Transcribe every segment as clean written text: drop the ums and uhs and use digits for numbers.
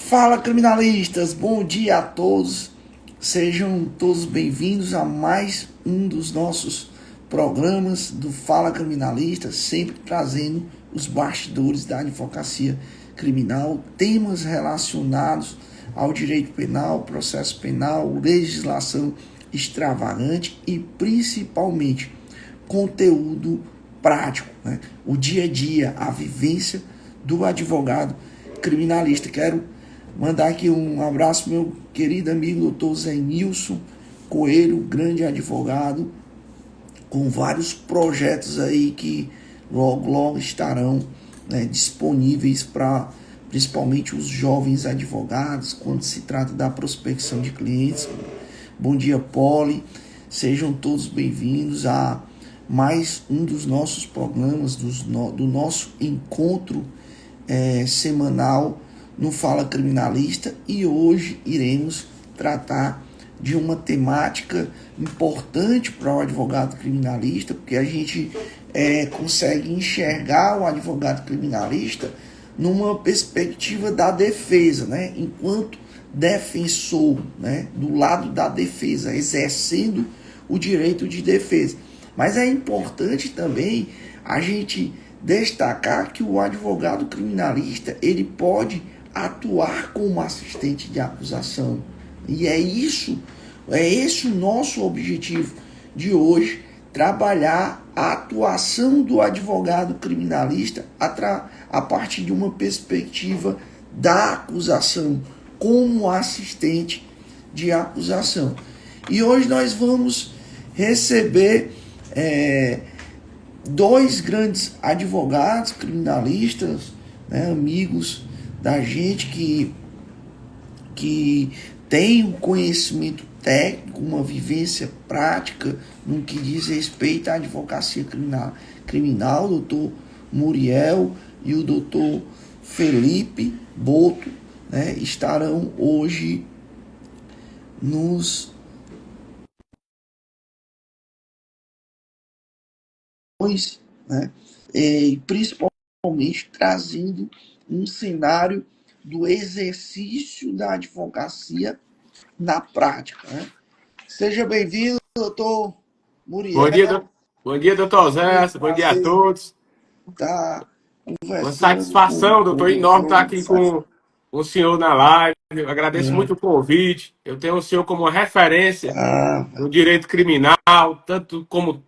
Fala, criminalistas! Bom dia a todos. Sejam todos bem-vindos a mais um dos nossos programas do Fala Criminalista, sempre trazendo os bastidores da advocacia criminal, temas relacionados ao direito penal, processo penal, legislação extravagante e principalmente conteúdo prático, né? O dia a dia, a vivência do advogado criminalista. Quero mandar aqui um abraço pro meu querido amigo doutor Zé Nilson Coelho, grande advogado, com vários projetos aí que logo estarão, né, disponíveis para principalmente os jovens advogados, quando se trata da prospecção de clientes. Bom dia, Poli. Sejam todos bem-vindos a mais um dos nossos programas, do nosso encontro semanal no Fala Criminalista, e hoje iremos tratar de uma temática importante para o advogado criminalista, porque a gente consegue enxergar o advogado criminalista numa perspectiva da defesa, né? Enquanto defensor, né? Do lado da defesa, exercendo o direito de defesa. Mas é importante também a gente destacar que o advogado criminalista ele pode atuar como assistente de acusação. E é esse o nosso objetivo de hoje, trabalhar a atuação do advogado criminalista a partir de uma perspectiva da acusação, como assistente de acusação. E hoje nós vamos receber dois grandes advogados criminalistas, né, amigos da gente que tem um conhecimento técnico, uma vivência prática no que diz respeito à advocacia criminal, o doutor Muriel e o doutor Felipe Boto, né, estarão hoje né, e principalmente trazendo um cenário do exercício da advocacia na prática, né? Seja bem-vindo, doutor Muriel. Bom dia, doutor Zé. Bom dia a todos. Tá Uma conversando satisfação, com doutor, enorme estar aqui você. com o senhor na live. Eu agradeço muito o convite. Eu tenho o senhor como uma referência no direito criminal, tanto como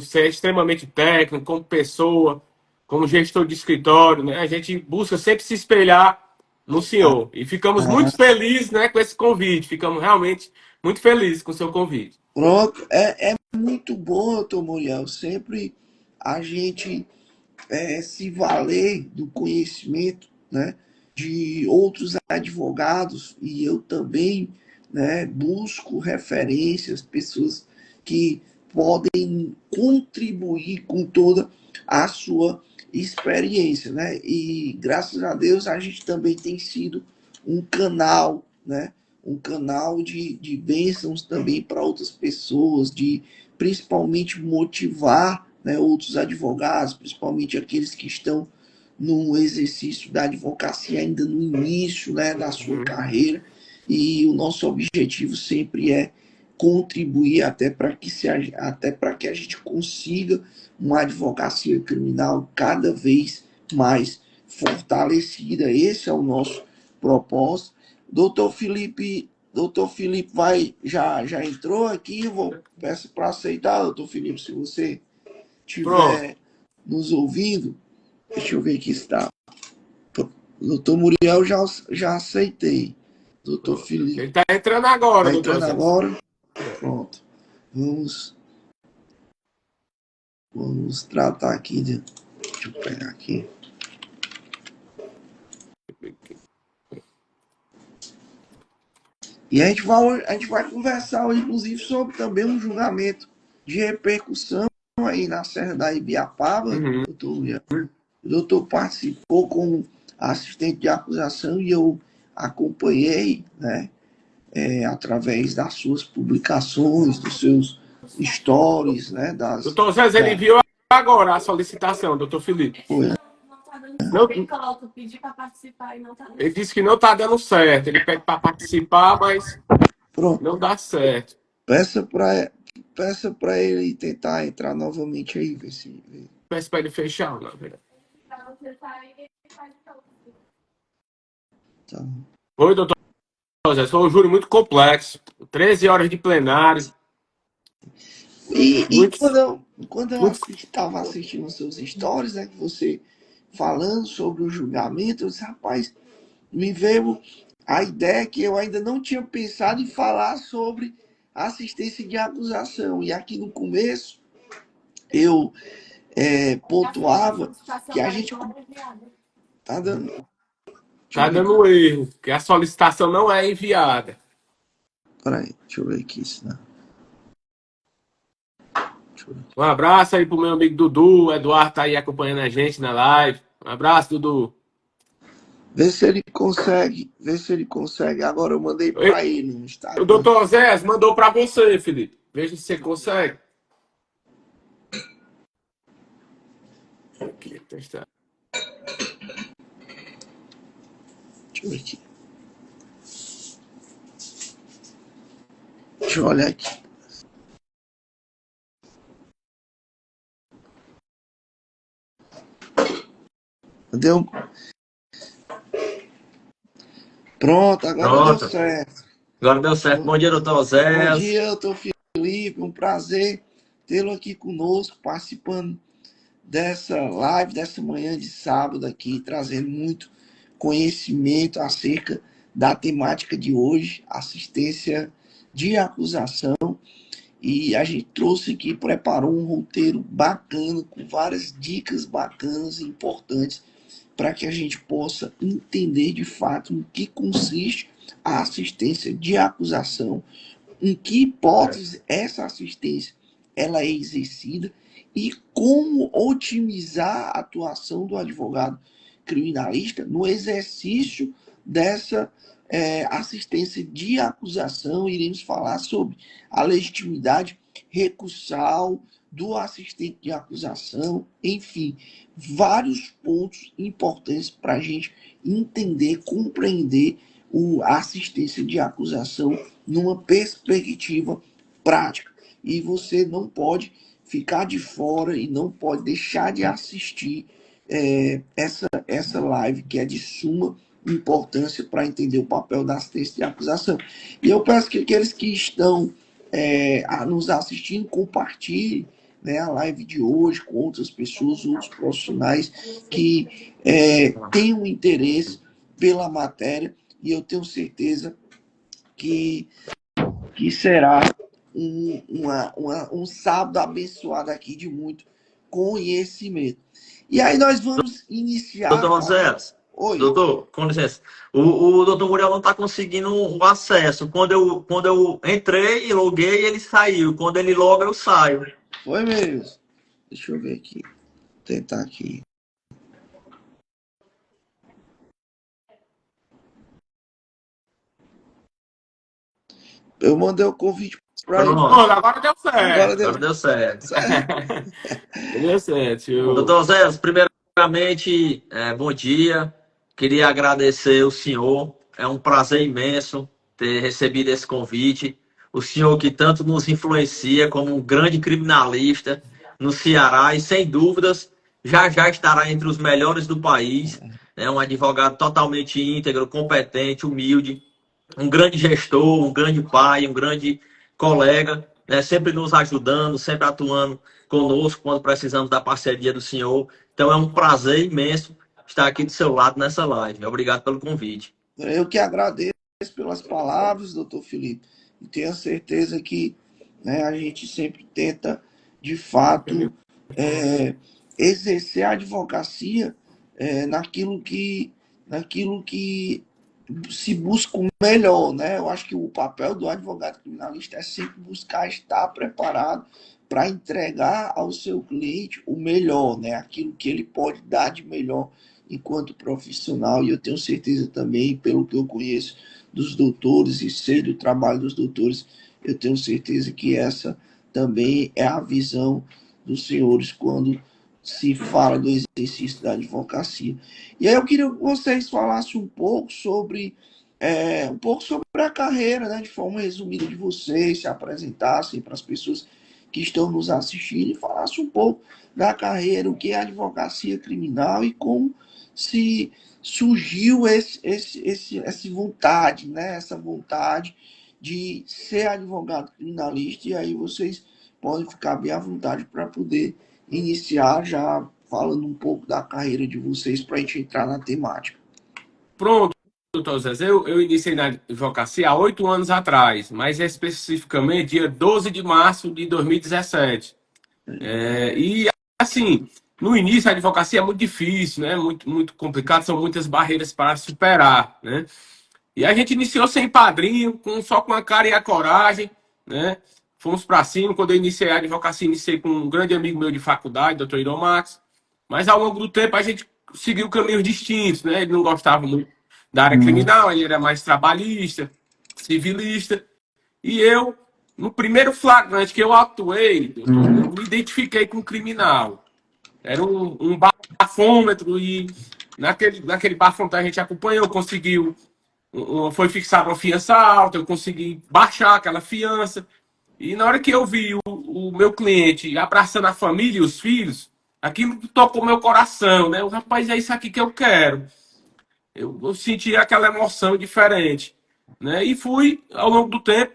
ser extremamente técnico, como pessoa, como gestor de escritório, né? A gente busca sempre se espelhar no senhor. E ficamos muito felizes, né, com esse convite. Ficamos realmente muito felizes com o seu convite. Pronto, é muito bom, doutor Muriel, sempre a gente se valer do conhecimento, né, de outros advogados, e eu também, né, busco referências, pessoas que podem contribuir com toda a sua experiência, né? E graças a Deus a gente também tem sido um canal, né? Um canal de bênçãos também para outras pessoas, de principalmente motivar, né, outros advogados, principalmente aqueles que estão no exercício da advocacia ainda no início, né, da sua carreira. E o nosso objetivo sempre é contribuir até para que a gente consiga uma advocacia criminal cada vez mais fortalecida. Esse é o nosso propósito. Doutor Felipe já entrou aqui, eu vou peço para aceitar, doutor Felipe, se você estiver nos ouvindo. Deixa eu ver aqui se está. Doutor Muriel já aceitei. Doutor Felipe. Ele está entrando agora, Está doutor entrando Zé. agora? Pronto. Vamos tratar aqui de. Deixa eu pegar aqui. E a gente vai conversar hoje, inclusive, sobre também um julgamento de repercussão aí na Serra da Ibiapaba. O doutor participou como assistente de acusação e eu acompanhei, né, através das suas publicações, dos seus stories, né, Doutor Zé, ele enviou agora a solicitação, doutor Felipe. Não, ele disse que não está dando certo. Ele pede para participar, mas Pronto. não dá certo. Peça para ele tentar entrar novamente aí, ver se. Peço para ele fechar, na verdade. Tá. Oi, doutor José. Foi um júri muito complexo. 13 horas de plenário. E quando eu Muitos, estava assistindo os seus stories, né, você falando sobre o julgamento, eu disse, rapaz, me veio a ideia que eu ainda não tinha pensado em falar sobre assistência de acusação. E aqui no começo eu pontuava que a gente tá dando. Deixa eu tá ver dando aqui. um erro, que a solicitação não é enviada. Peraí, deixa eu ver aqui. Né? Um abraço aí pro meu amigo Dudu. O Eduardo tá aí acompanhando a gente na live. Um abraço, Dudu. Vê se ele consegue. Vê se ele consegue. Agora eu mandei para ele no O Instagram. doutor Zé mandou para você, Felipe. Veja se você consegue. Aqui, testar. Deixa eu ver aqui. Deixa eu olhar aqui. Deu. Pronto, agora deu certo. Agora deu certo. Bom dia, doutor Zé. Bom dia, doutor Felipe. Um prazer tê-lo aqui conosco, participando dessa live, dessa manhã de sábado aqui, trazendo muito conhecimento acerca da temática de hoje, assistência de acusação. E a gente trouxe aqui, preparou um roteiro bacana, com várias dicas bacanas e importantes, para que a gente possa entender de fato no que consiste a assistência de acusação, em que hipótese essa assistência ela é exercida e como otimizar a atuação do advogado criminalista no exercício dessa assistência de acusação. Iremos falar sobre a legitimidade recursal do assistente de acusação, enfim, vários pontos importantes para a gente entender, compreender a assistência de acusação numa perspectiva prática. E você não pode ficar de fora e não pode deixar de assistir essa live, que é de suma importância para entender o papel da assistência de acusação. E eu peço que aqueles que estão nos assistindo compartilhem, né, a live de hoje com outras pessoas, outros profissionais que tenham interesse pela matéria, e eu tenho certeza que será um sábado abençoado aqui de muito conhecimento. E aí nós vamos iniciar. Doutor Zé, Oi. Doutor, com licença. O doutor Muriel não está conseguindo o acesso. Quando eu entrei e loguei, ele saiu. Quando ele loga, eu saio. Foi mesmo. Deixa eu ver aqui. Vou tentar aqui. Eu mandei o convite para ele. Agora deu certo. Agora deu certo. Deu certo. Doutor Zé, primeiramente, bom dia. Queria agradecer o senhor. É um prazer imenso ter recebido esse convite. O senhor que tanto nos influencia como um grande criminalista no Ceará e, sem dúvidas, já estará entre os melhores do país. É um advogado totalmente íntegro, competente, humilde, um grande gestor, um grande pai, um grande colega, né? Sempre nos ajudando, sempre atuando conosco quando precisamos da parceria do senhor. Então é um prazer imenso estar aqui do seu lado nessa live. Obrigado pelo convite. Eu que agradeço pelas palavras, doutor Felipe, e tenho certeza que, né, a gente sempre tenta, de fato, exercer a advocacia naquilo que se busca o melhor, né? Eu acho que o papel do advogado criminalista é sempre buscar estar preparado para entregar ao seu cliente o melhor, né? Aquilo que ele pode dar de melhor enquanto profissional. E eu tenho certeza também, pelo que eu conheço dos doutores e sei do trabalho dos doutores, eu tenho certeza que essa também é a visão dos senhores quando se fala do exercício da advocacia. E aí eu queria que vocês falassem um pouco sobre a carreira, né, de forma resumida de vocês, se apresentassem para as pessoas que estão nos assistindo e falassem um pouco da carreira, o que é advocacia criminal e como se surgiu essa vontade, né, essa vontade de ser advogado criminalista, e aí vocês podem ficar bem à vontade para poder iniciar já falando um pouco da carreira de vocês para a gente entrar na temática. Pronto, doutor Zé. Eu iniciei na advocacia há 8 anos atrás, mais especificamente dia 12 de março de 2017. E, assim, no início a advocacia é muito difícil, né? Muito, muito complicado, são muitas barreiras para superar, né? E a gente iniciou sem padrinho, só com a cara e a coragem, né? Fomos para cima. Quando eu iniciei a advocacia, iniciei com um grande amigo meu de faculdade, doutor Irão Max. Mas ao longo do tempo a gente seguiu caminhos distintos, né? Ele não gostava muito da área criminal, ele era mais trabalhista, civilista. E eu, no primeiro flagrante que eu atuei, doutor, eu me identifiquei com um criminal. Era um bafômetro e naquele bafômetro a gente acompanhou, conseguiu foi fixada uma fiança alta, eu consegui baixar aquela fiança. E na hora que eu vi o meu cliente abraçando a família e os filhos, aquilo tocou meu coração, né? O rapaz, é isso aqui que eu quero. Eu senti aquela emoção diferente, né? E fui, ao longo do tempo,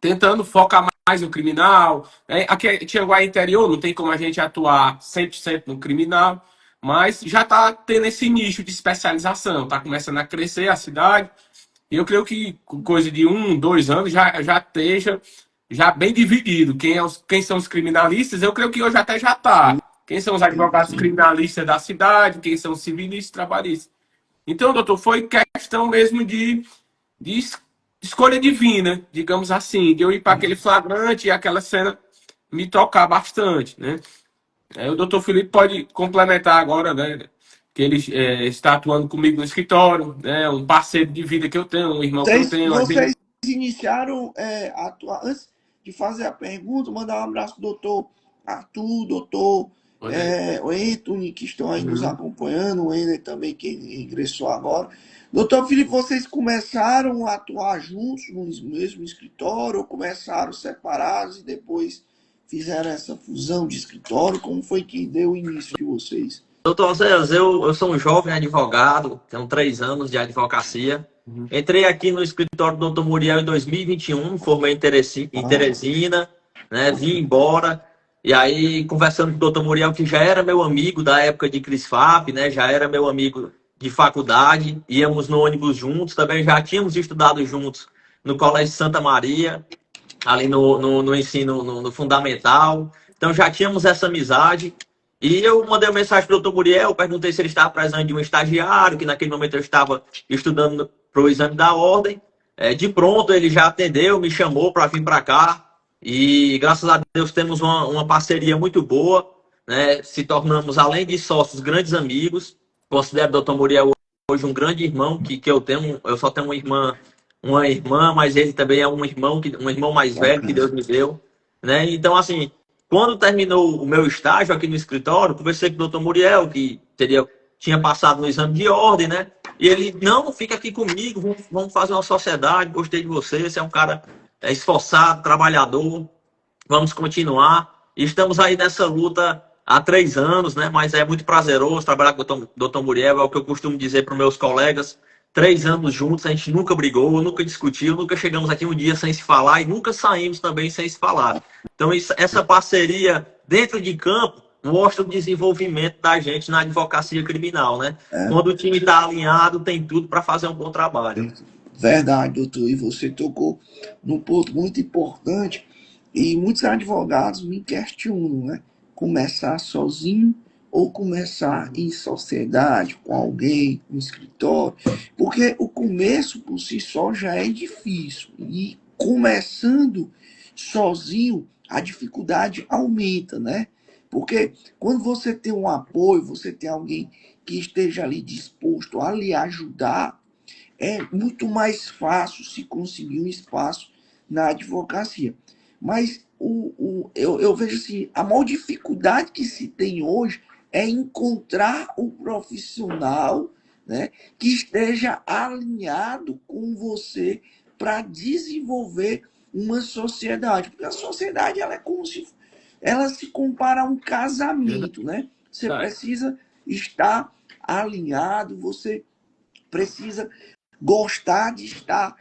tentando focar mais no criminal. Né? Aqui Tianguá é interior, não tem como a gente atuar 100% no criminal, mas já está tendo esse nicho de especialização, está começando a crescer a cidade. E eu creio que com coisa de 1, 2 anos já esteja já bem dividido. Quem são os criminalistas, eu creio que hoje até já está. Quem são os advogados criminalistas da cidade, quem são os civilistas trabalhistas. Então, doutor, foi questão mesmo de escolha divina, digamos assim, de eu ir para aquele flagrante e aquela cena me tocar bastante, né? O doutor Felipe pode complementar agora, né? Que ele está atuando comigo no escritório, né? Um parceiro de vida que eu tenho, um irmão que eu tenho. Vocês iniciaram a atuar. Antes de fazer a pergunta, mandar um abraço pro doutor Arthur, doutor o Anthony, que estão aí nos acompanhando, o Ender também, que ingressou agora. Doutor Felipe, vocês começaram a atuar juntos no mesmo escritório ou começaram separados e depois fizeram essa fusão de escritório? Como foi que deu o início de vocês? Doutor Zé, eu sou um jovem advogado, tenho 3 anos de advocacia. Entrei aqui no escritório do Dr. Muriel em 2021, formei em Teresina, né, vim embora. E aí, conversando com o Dr. Muriel, que já era meu amigo da época de CRISFAP, né, já era meu amigo de faculdade, íamos no ônibus juntos, também já tínhamos estudado juntos no Colégio Santa Maria, ali no ensino no fundamental. Então já tínhamos essa amizade. E eu mandei uma mensagem para o doutor Muriel, perguntei se ele estava precisando de um estagiário, que naquele momento eu estava estudando para o exame da ordem. De pronto ele já atendeu, me chamou para vir para cá. E graças a Deus temos uma parceria muito boa, né? Se tornamos, além de sócios, grandes amigos. Considero o doutor Muriel hoje um grande irmão que eu tenho. Eu só tenho uma irmã, mas ele também é um irmão mais velho que Deus me deu, né? Então, assim, quando terminou o meu estágio aqui no escritório, conversei com o doutor Muriel, que tinha passado no exame de ordem, né? E ele, não, fica aqui comigo, vamos fazer uma sociedade, gostei de você é um cara esforçado, trabalhador, vamos continuar. E estamos aí nessa luta há 3 anos, né? Mas é muito prazeroso trabalhar com o doutor Muriel, é o que eu costumo dizer para os meus colegas. 3 anos juntos, a gente nunca brigou, nunca discutiu, nunca chegamos aqui um dia sem se falar e nunca saímos também sem se falar. Então, essa parceria dentro de campo mostra o desenvolvimento da gente na advocacia criminal, né? Quando o time está alinhado, tem tudo para fazer um bom trabalho. Verdade, doutor. E você tocou num ponto muito importante e muitos advogados me questionam, né? Começar sozinho ou começar em sociedade, com alguém, no escritório, porque o começo por si só já é difícil. E começando sozinho, a dificuldade aumenta, né? Porque quando você tem um apoio, você tem alguém que esteja ali disposto a lhe ajudar, é muito mais fácil se conseguir um espaço na advocacia. Mas eu vejo assim, a maior dificuldade que se tem hoje é encontrar o profissional, né, que esteja alinhado com você para desenvolver uma sociedade. Porque a sociedade ela é como se ela se compara a um casamento, né? Você Verdade. precisa estar alinhado, você precisa gostar de estar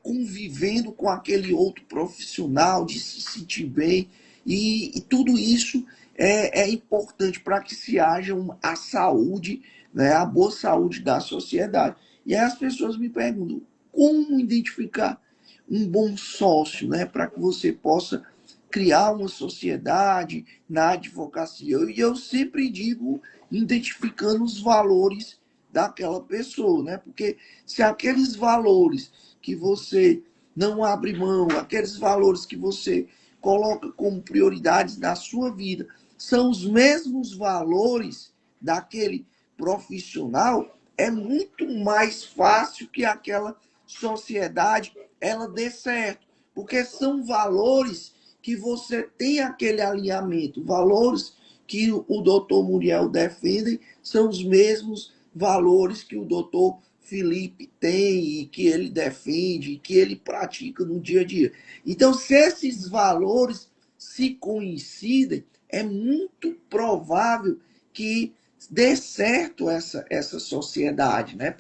convivendo com aquele outro profissional, de se sentir bem, e tudo isso é importante para que se haja a saúde, né, a boa saúde da sociedade. E aí as pessoas me perguntam como identificar um bom sócio, né, para que você possa criar uma sociedade na advocacia. E eu sempre digo identificando os valores daquela pessoa, né? Porque se aqueles valores que você não abre mão, aqueles valores que você coloca como prioridades na sua vida, são os mesmos valores daquele profissional, é muito mais fácil que aquela sociedade ela dê certo, porque são valores que você tem aquele alinhamento, valores que o doutor Muriel defende são os mesmos valores que o doutor Felipe tem e que ele defende, e que ele pratica no dia a dia. Então, se esses valores se coincidem, é muito provável que dê certo essa sociedade, né?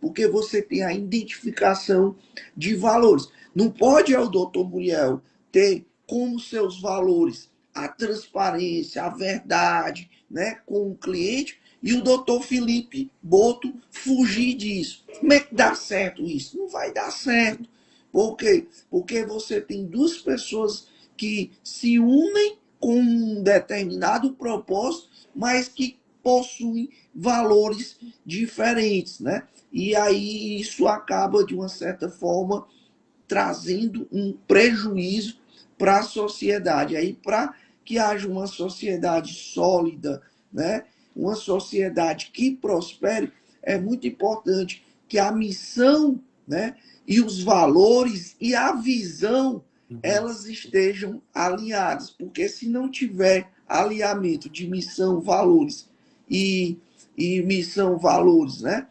Porque você tem a identificação de valores. Não pode o doutor Muriel ter como seus valores a transparência, a verdade, né, com o cliente, e o doutor Felipe Boto fugir disso. Como é que dá certo isso? Não vai dar certo. Por quê? Porque você tem duas pessoas que se unem com um determinado propósito, mas que possuem valores diferentes, né? E aí isso acaba, de uma certa forma, trazendo um prejuízo para a sociedade. Aí, para que haja uma sociedade sólida, né, uma sociedade que prospere, é muito importante que a missão, né, e os valores e a visão elas estejam alinhadas, porque se não tiver alinhamento de missão, valores e, missão, valores, né,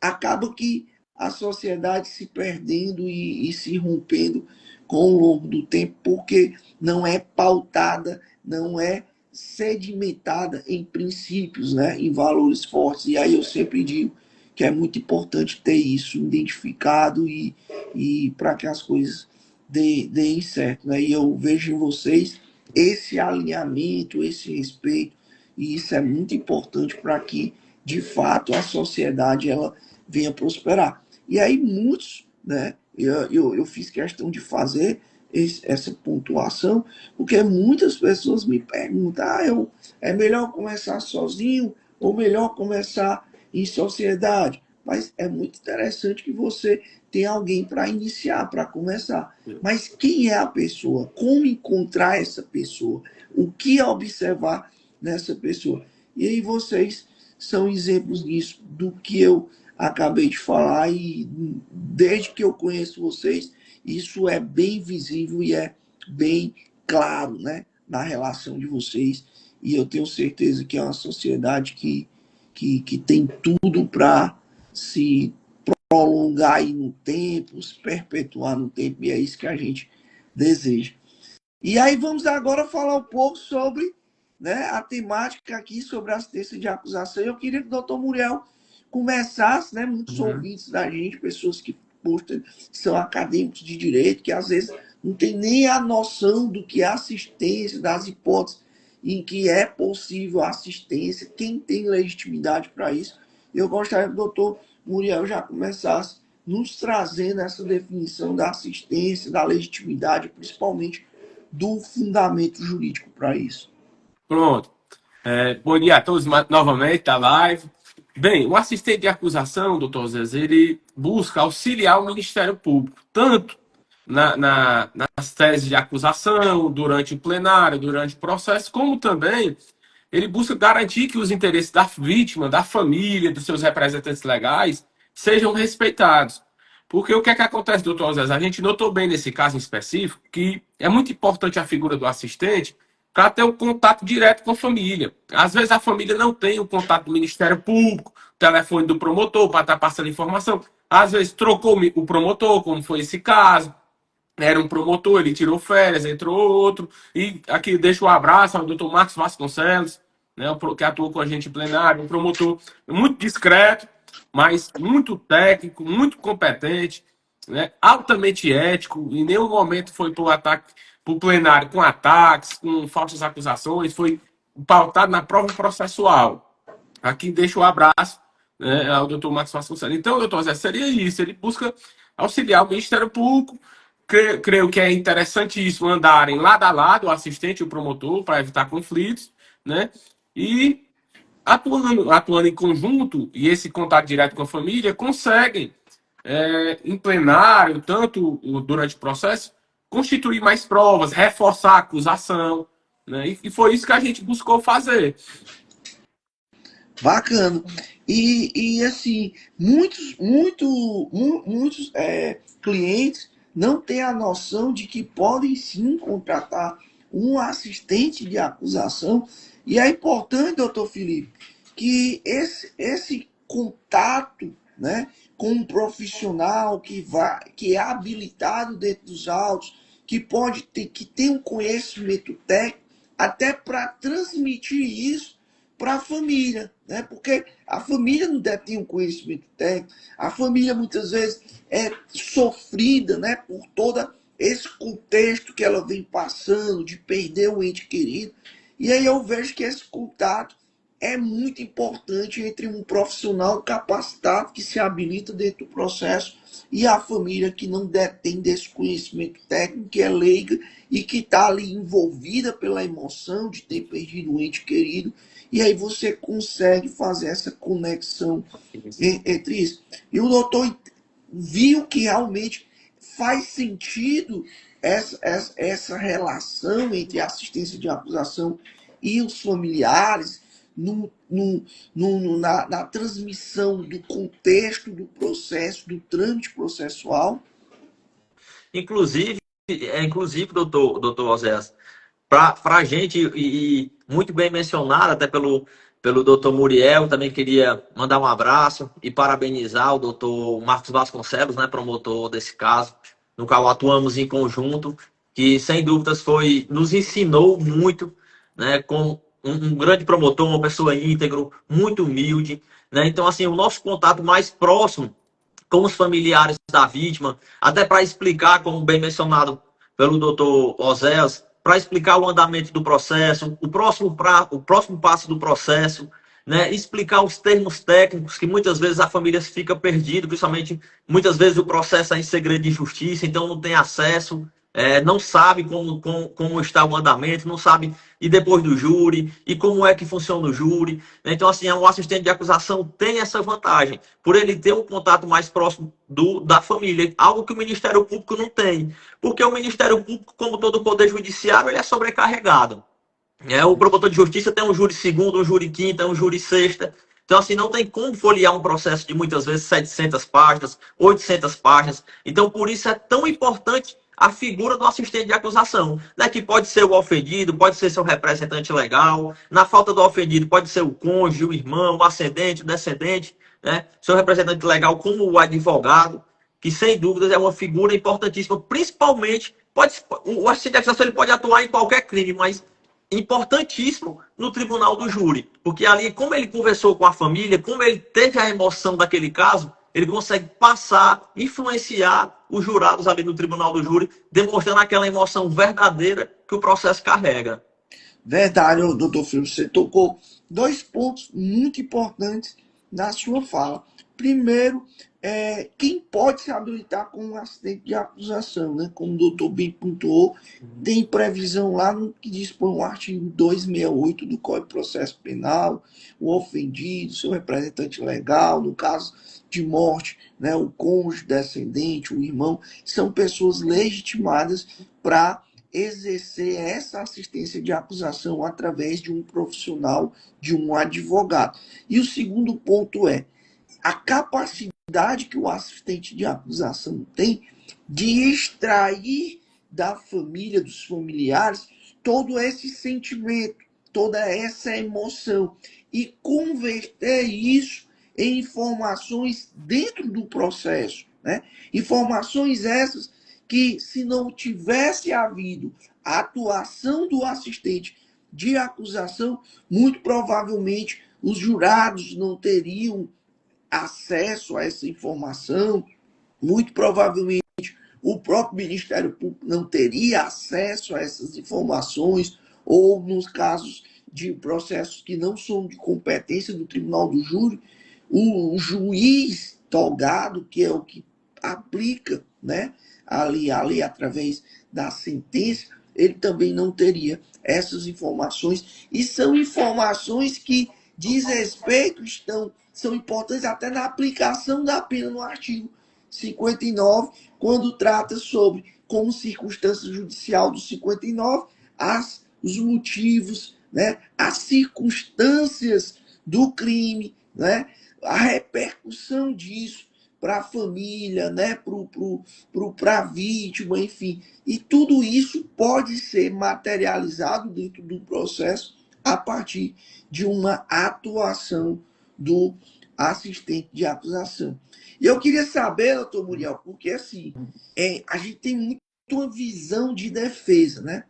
acaba que a sociedade se perdendo e se rompendo com o longo do tempo, porque não é pautada, não é sedimentada em princípios, né, em valores fortes. E aí eu sempre digo que é muito importante ter isso identificado e para que as coisas deem certo. Né? E eu vejo em vocês esse alinhamento, esse respeito, e isso é muito importante para que, de fato, a sociedade ela venha prosperar. E aí muitos, né, eu fiz questão de fazer essa pontuação, porque muitas pessoas me perguntam, é melhor começar sozinho ou melhor começar em sociedade? Mas é muito interessante que você tenha alguém para iniciar, para começar. Mas quem é a pessoa? Como encontrar essa pessoa? O que observar nessa pessoa? E aí vocês são exemplos disso, do que eu acabei de falar, e desde que eu conheço vocês, isso é bem visível e é bem claro, né, na relação de vocês, e eu tenho certeza que é uma sociedade que tem tudo para se prolongar aí no tempo, se perpetuar no tempo, e é isso que a gente deseja. E aí vamos agora falar um pouco sobre, né, a temática aqui sobre assistência de acusação. Eu queria que o doutor Muriel começasse, né, muitos ouvintes da gente, pessoas que são acadêmicos de direito, que às vezes não tem nem a noção do que é assistência, das hipóteses em que é possível assistência, quem tem legitimidade para isso. Eu gostaria que o doutor Muriel já começasse nos trazendo essa definição da assistência, da legitimidade, principalmente do fundamento jurídico para isso. Pronto. Bom dia a todos novamente da live. Bem, o assistente de acusação, doutor Zé, ele busca auxiliar o Ministério Público, tanto nas teses de acusação, durante o plenário, durante o processo, como também ele busca garantir que os interesses da vítima, da família, dos seus representantes legais sejam respeitados. Porque o que é que acontece, doutor Zé? A gente notou bem nesse caso em específico que é muito importante a figura do assistente, para ter o contato direto com a família. Às vezes a família não tem o contato do Ministério Público, o telefone do promotor para estar passando informação. Às vezes trocou o promotor, como foi esse caso. Era um promotor, ele tirou férias, entrou outro. E aqui deixo um abraço ao doutor Marcos Vasconcelos, né, que atuou com a gente em plenário, um promotor muito discreto, mas muito técnico, muito competente, né, altamente ético. Em nenhum momento foi para o ataque, para o plenário com ataques, com falsas acusações, foi pautado na prova processual. Aqui deixo o abraço, né, ao doutor Marcos Vasconcelos. Então, doutor Zé, seria isso. Ele busca auxiliar o Ministério Público. Creio que é interessantíssimo andarem lado a lado, o assistente e o promotor, para evitar conflitos, né? E atuando em conjunto, e esse contato direto com a família, conseguem, em plenário, tanto durante o processo, constituir mais provas, reforçar a acusação, né? E foi isso que a gente buscou fazer. Bacana. E assim, muitos clientes não têm a noção de que podem sim contratar um assistente de acusação. E é importante, doutor Felipe, que esse contato, né, com um profissional que é habilitado dentro dos autos, que tem um conhecimento técnico, até para transmitir isso para a família, né? Porque a família não deve ter um conhecimento técnico, a família muitas vezes é sofrida, né, por todo esse contexto que ela vem passando de perder um ente querido. E aí eu vejo que esse contato é muito importante entre um profissional capacitado que se habilita dentro do processo e a família que não tem desse conhecimento técnico, que é leiga e que está ali envolvida pela emoção de ter perdido um ente querido. E aí você consegue fazer essa conexão entre isso. E o doutor viu que realmente faz sentido essa relação entre a assistência de acusação e os familiares na transmissão do contexto do processo, do trâmite processual. Inclusive, doutor Oséias, para a gente, e muito bem mencionado até pelo doutor Muriel, também queria mandar um abraço e parabenizar o doutor Marcos Vasconcelos, né, promotor desse caso, no qual atuamos em conjunto, que sem dúvidas nos ensinou muito, né, com um grande promotor, uma pessoa íntegro, muito humilde, né? Então, assim, o nosso contato mais próximo com os familiares da vítima, até para explicar, como bem mencionado pelo doutor Oséias, para explicar o andamento do processo, o próximo passo do processo, né? Explicar os termos técnicos, que muitas vezes a família fica perdida, principalmente muitas vezes o processo é em segredo de justiça, então não tem acesso, não sabe como está o andamento, não sabe e depois do júri, e como é que funciona o júri. Então, assim, o assistente de acusação tem essa vantagem, por ele ter um contato mais próximo da família, algo que o Ministério Público não tem. Porque o Ministério Público, como todo o Poder Judiciário, ele é sobrecarregado. O promotor de justiça tem um júri segunda, um júri quinta, um júri sexta. Então, assim, não tem como folhear um processo de muitas vezes 700 páginas, 800 páginas. Então, por isso é tão importante a figura do assistente de acusação, né? Que pode ser o ofendido, pode ser seu representante legal. Na falta do ofendido, pode ser o cônjuge, o irmão, o ascendente, o descendente, né? Seu representante legal, como o advogado, que sem dúvidas é uma figura importantíssima, principalmente, o assistente de acusação ele pode atuar em qualquer crime, mas importantíssimo no tribunal do júri, porque ali, como ele conversou com a família, como ele teve a emoção daquele caso, ele consegue passar, influenciar os jurados ali no tribunal do júri, demonstrando aquela emoção verdadeira que o processo carrega. Verdade, doutor Felipe, você tocou dois pontos muito importantes na sua fala. Primeiro, quem pode se habilitar como assistente de acusação, né? Como o doutor bem pontuou, tem previsão lá no que dispõe o artigo 268 do Código de Processo Penal, o ofendido, seu representante legal, no caso de morte, né? O cônjuge, descendente, o irmão, são pessoas legitimadas para exercer essa assistência de acusação através de um profissional, de um advogado. E o segundo ponto é a capacidade que o assistente de acusação tem de extrair da família, dos familiares, todo esse sentimento, toda essa emoção e converter isso em informações dentro do processo, né? Informações essas que, se não tivesse havido a atuação do assistente de acusação, muito provavelmente os jurados não teriam acesso a essa informação, muito provavelmente o próprio Ministério Público não teria acesso a essas informações, ou nos casos de processos que não são de competência do Tribunal do Júri, o juiz togado, que é o que aplica, né, ali a lei através da sentença, ele também não teria essas informações, e são informações que diz respeito, são importantes até na aplicação da pena no artigo 59, quando trata sobre, como circunstância judicial do 59, os motivos, né, as circunstâncias do crime, né, a repercussão disso para a família, né, para a vítima, enfim. E tudo isso pode ser materializado dentro do processo a partir de uma atuação do assistente de acusação. E eu queria saber, doutor Muriel, porque assim, a gente tem muito uma visão de defesa, né?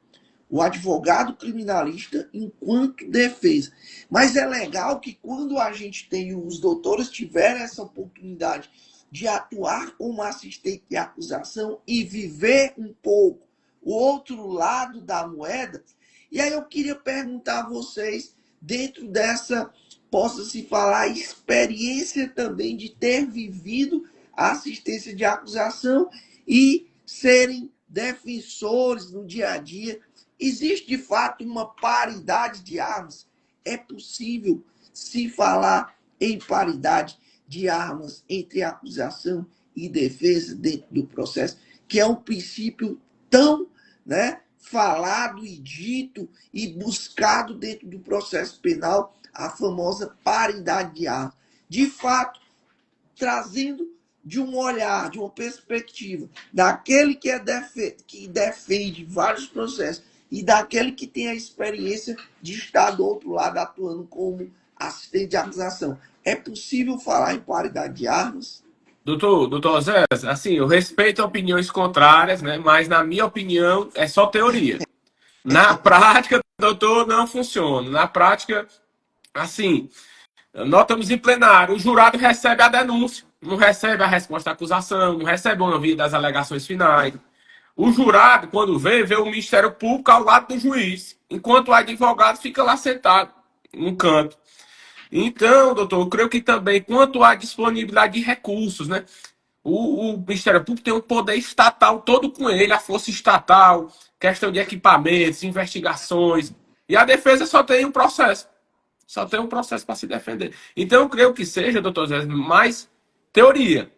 O advogado criminalista enquanto defesa. Mas é legal que quando a gente tem, os doutores tiveram essa oportunidade de atuar como assistente de acusação e viver um pouco o outro lado da moeda. E aí eu queria perguntar a vocês, dentro dessa, possa-se falar, experiência também de ter vivido a assistência de acusação e serem defensores no dia a dia. Existe, de fato, uma paridade de armas? É possível se falar em paridade de armas entre acusação e defesa dentro do processo, que é um princípio tão, né, falado e dito e buscado dentro do processo penal, a famosa paridade de armas. De fato, trazendo de um olhar, de uma perspectiva, daquele que defende vários processos e daquele que tem a experiência de estar do outro lado atuando como assistente de acusação. É possível falar em paridade de armas? Doutor Zé, assim, eu respeito opiniões contrárias, né? Mas na minha opinião é só teoria. Na prática, doutor, não funciona. Na prática, assim, nós estamos em plenário, o jurado recebe a denúncia, não recebe a resposta da acusação, não recebe uma via das alegações finais. O jurado, quando vê o Ministério Público ao lado do juiz, enquanto o advogado fica lá sentado, no canto. Então, doutor, eu creio que também, quanto à disponibilidade de recursos, né? O Ministério Público tem um poder estatal todo com ele, a força estatal, questão de equipamentos, investigações. E a defesa só tem um processo. Só tem um processo para se defender. Então, eu creio que seja, doutor Zé, mais teoria.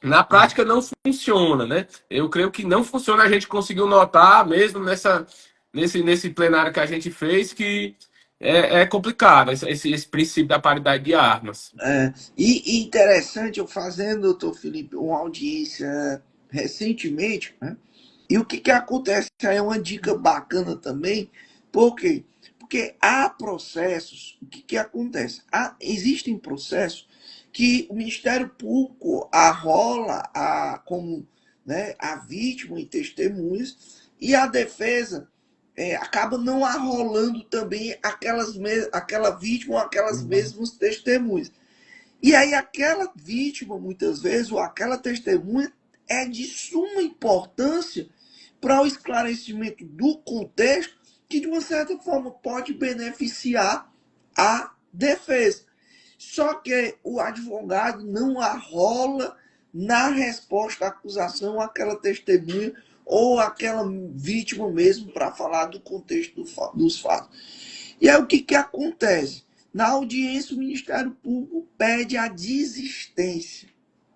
Na prática não funciona, né? Eu creio que não funciona. A gente conseguiu notar, mesmo nesse plenário que a gente fez, que é complicado esse princípio da paridade de armas. E interessante, eu fazendo, doutor Felipe, uma audiência recentemente, né? E o que acontece? Aí é uma dica bacana também. Por quê? Porque há processos, o que acontece? Existem processos que o Ministério Público arrola como, né, a vítima e testemunhas, e a defesa acaba não arrolando também aquela vítima ou aquelas mesmas testemunhas. E aí aquela vítima, muitas vezes, ou aquela testemunha, é de suma importância para o esclarecimento do contexto, que de uma certa forma pode beneficiar a defesa. Só que o advogado não arrola na resposta à acusação aquela testemunha ou aquela vítima mesmo para falar do contexto dos fatos. E aí o que acontece? Na audiência, o Ministério Público pede a desistência.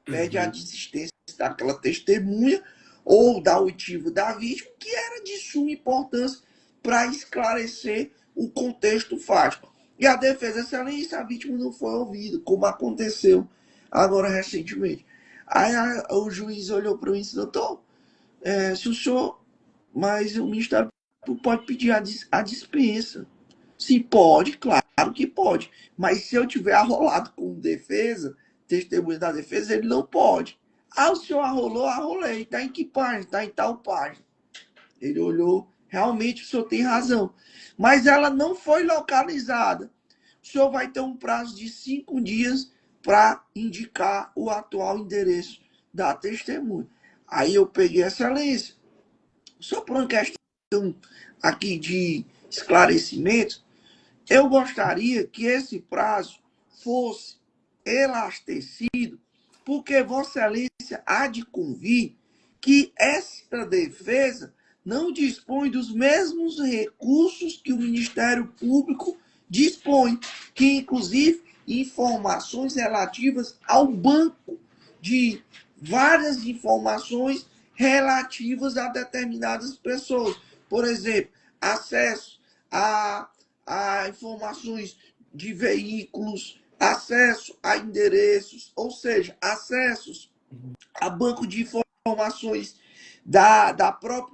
Pede a desistência daquela testemunha ou da oitiva da vítima, que era de suma importância para esclarecer o contexto fático. E a defesa, excelência, a vítima não foi ouvida, como aconteceu agora recentemente. Aí o juiz olhou para mim e disse, doutor, se o senhor, mas o Ministério pode pedir a dispensa. Se pode, claro que pode. Mas se eu tiver arrolado com defesa, testemunha da defesa, ele não pode. Ah, o senhor arrolou? Arrolei. Está em que página? Está em tal página. Ele olhou, realmente o senhor tem razão. Mas ela não foi localizada. O senhor vai ter um prazo de 5 dias para indicar o atual endereço da testemunha. Aí eu peguei a excelência. Só por uma questão aqui de esclarecimento, eu gostaria que esse prazo fosse elastecido, porque Vossa Excelência há de convir que esta defesa não dispõe dos mesmos recursos que o Ministério Público dispõe, que inclusive informações relativas ao banco de várias informações relativas a determinadas pessoas. Por exemplo, acesso a informações de veículos, acesso a endereços, ou seja, acessos a banco de informações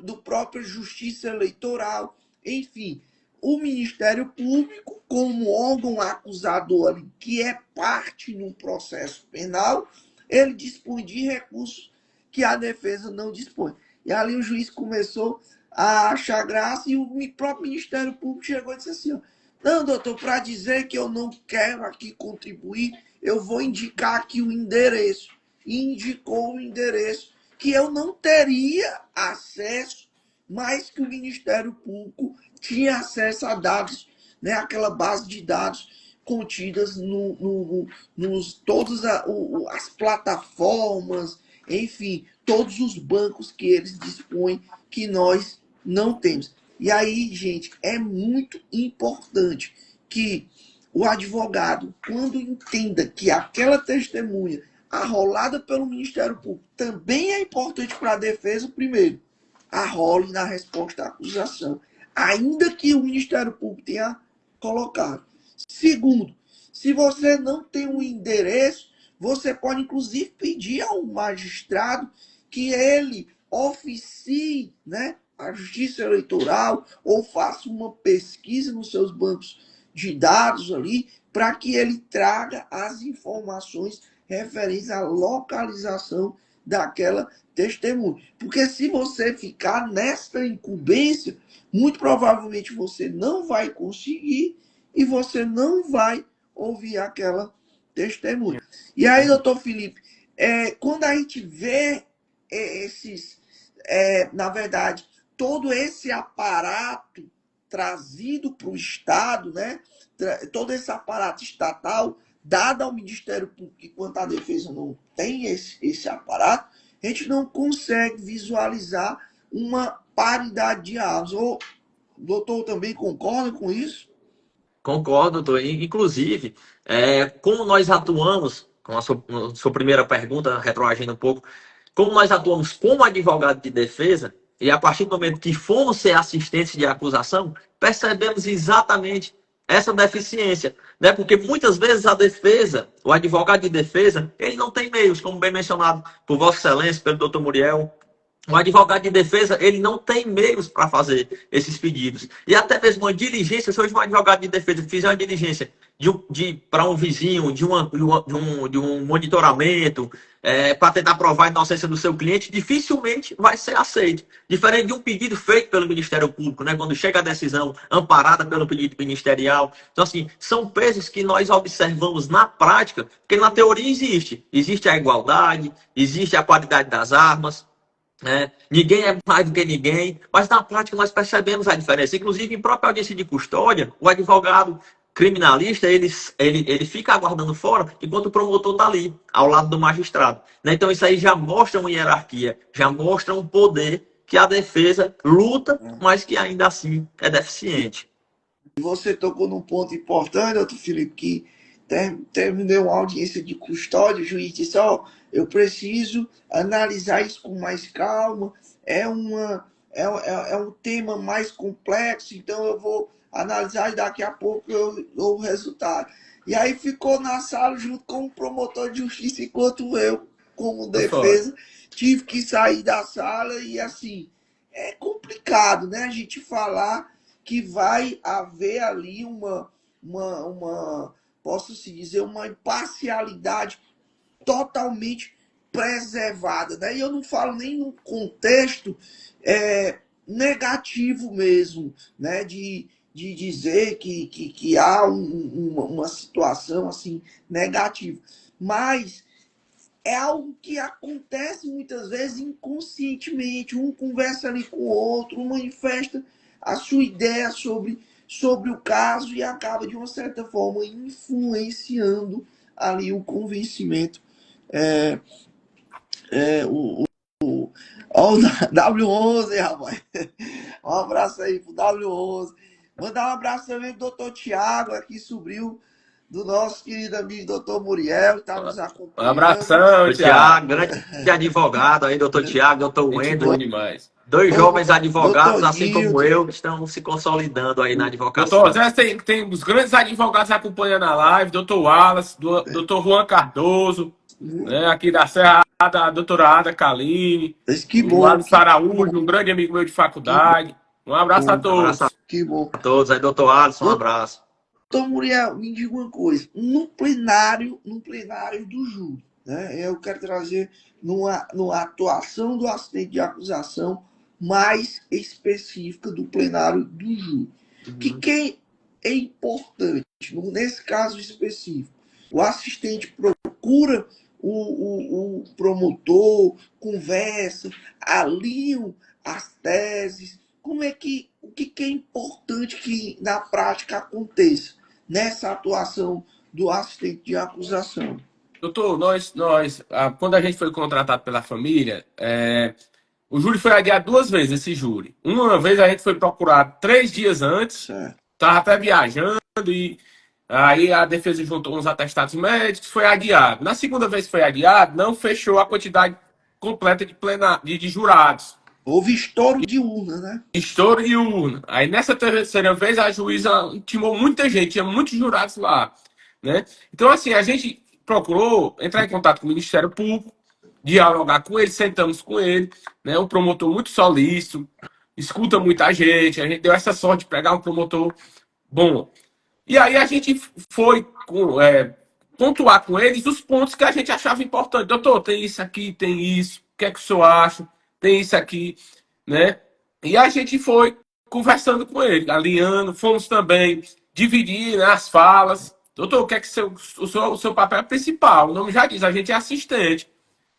do própria Justiça Eleitoral, enfim. O Ministério Público, como órgão acusador, que é parte no processo penal, ele dispõe de recursos que a defesa não dispõe. E ali o juiz começou a achar graça e o próprio Ministério Público chegou e disse assim, ó, não, doutor, para dizer que eu não quero aqui contribuir, eu vou indicar aqui o endereço. E indicou o endereço que eu não teria acesso, mas que o Ministério Público tinha acesso a dados, né, aquela base de dados contidas nos todas as plataformas, enfim, todos os bancos que eles dispõem que nós não temos. E aí, gente, é muito importante que o advogado, quando entenda que aquela testemunha arrolada pelo Ministério Público também é importante para a defesa, primeiro, arrole na resposta à acusação, ainda que o Ministério Público tenha colocado. Segundo, se você não tem um endereço, você pode inclusive pedir ao magistrado que ele oficie, né, a Justiça Eleitoral ou faça uma pesquisa nos seus bancos de dados ali para que ele traga as informações referentes à localização daquela testemunha. Porque se você ficar nesta incumbência, muito provavelmente você não vai conseguir e você não vai ouvir aquela testemunha. E aí, doutor Felipe, quando a gente vê na verdade, todo esse aparato trazido para o Estado, né? Todo esse aparato estatal dado ao Ministério Público, enquanto a defesa não tem esse aparato, a gente não consegue visualizar uma paridade de armas. O doutor também concorda com isso? Concordo, doutor. Inclusive, como nós atuamos, com a sua primeira pergunta, retroagindo um pouco, como nós atuamos como advogado de defesa, e a partir do momento que fomos ser assistentes de acusação, percebemos exatamente essa deficiência, né? Porque muitas vezes a defesa, o advogado de defesa, ele não tem meios, como bem mencionado por Vossa Excelência, pelo doutor Muriel. O advogado de defesa, ele não tem meios para fazer esses pedidos. E até mesmo uma diligência, se hoje um advogado de defesa fizer uma diligência para um vizinho, de um monitoramento, para tentar provar a inocência do seu cliente, dificilmente vai ser aceito. Diferente de um pedido feito pelo Ministério Público, né, quando chega a decisão amparada pelo pedido ministerial. Então, assim, são pesos que nós observamos na prática, porque na teoria existe. Existe a igualdade, existe a qualidade das armas, ninguém é mais do que ninguém, mas na prática nós percebemos a diferença. Inclusive, em própria audiência de custódia, o advogado criminalista, ele fica aguardando fora, enquanto o promotor está ali, ao lado do magistrado. Né? Então, isso aí já mostra uma hierarquia, já mostra um poder que a defesa luta, mas que ainda assim é deficiente. Você tocou num ponto importante, doutor Felipe, que terminei uma audiência de custódia, o juiz disse, eu preciso analisar isso com mais calma, é um tema mais complexo, então eu vou analisar e daqui a pouco eu dou o resultado. E aí ficou na sala junto com o promotor de justiça, enquanto eu, como defesa, tive que sair da sala e assim, é complicado, né? A gente falar que vai haver ali posso-se dizer, uma imparcialidade totalmente preservada, né? E eu não falo nem no contexto negativo mesmo, né? De dizer que há uma situação assim negativa, mas é algo que acontece muitas vezes inconscientemente. Um conversa ali com o outro, um manifesta a sua ideia sobre o caso e acaba, de uma certa forma, influenciando ali o convencimento. É, ó, o W11, rapaz. Um abraço aí pro W11. Mandar um abraço também pro doutor Tiago, aqui, sobrinho do nosso querido amigo doutor Muriel, que está nos Um acompanhando. abração, Doutor Thiago. Tiago, grande advogado aí, doutor Tiago, doutor Gente Wendel. boa demais. Dois jovens advogados, Doutor assim como Nilton. eu, que estão se consolidando aí na Doutor advocacia. Zé, tem os grandes advogados acompanhando a live, doutor Wallace, doutor Juan Cardoso, né, aqui da Serra, da doutora Ada Kaline, Mas que o bom, Alisson bom, Araújo, um grande amigo meu de que faculdade. Um abraço a bom, Um abraço todos. que bom. a todos aí, doutor Alisson, um abraço. Doutor Muriel, me diga uma coisa. No plenário do júri, né, eu quero trazer numa atuação do assistente de acusação mais específica do plenário do júri. Que quem é importante, nesse caso específico, o assistente procura o promotor, conversa, alinham as teses. O que é importante que na prática aconteça nessa atuação do assistente de acusação? Doutor, quando a gente foi contratado pela família, o júri foi adiado duas vezes, esse júri. Uma vez a gente foi procurado 3 dias antes, Certo. estava até viajando, e aí a defesa juntou uns atestados médicos, foi adiado. Na segunda vez que foi adiado, não fechou a quantidade completa de jurados. Houve estouro de urna, né? Estouro de urna. Aí nessa terceira vez a juíza intimou muita gente, tinha muitos jurados lá, né? Então assim, a gente procurou entrar em contato com o Ministério Público, dialogar com ele, sentamos com ele, né? Um promotor muito solícito, escuta muita gente, a gente deu essa sorte de pegar um promotor bom. E aí a gente foi pontuar com eles os pontos que a gente achava importante. Doutor, tem isso aqui, tem isso, o que é que o senhor acha? Tem isso aqui, né? E a gente foi conversando com ele, alinhando, fomos também dividir, né, as falas. Doutor, o que é que o seu papel é principal? O nome já diz, a gente é assistente.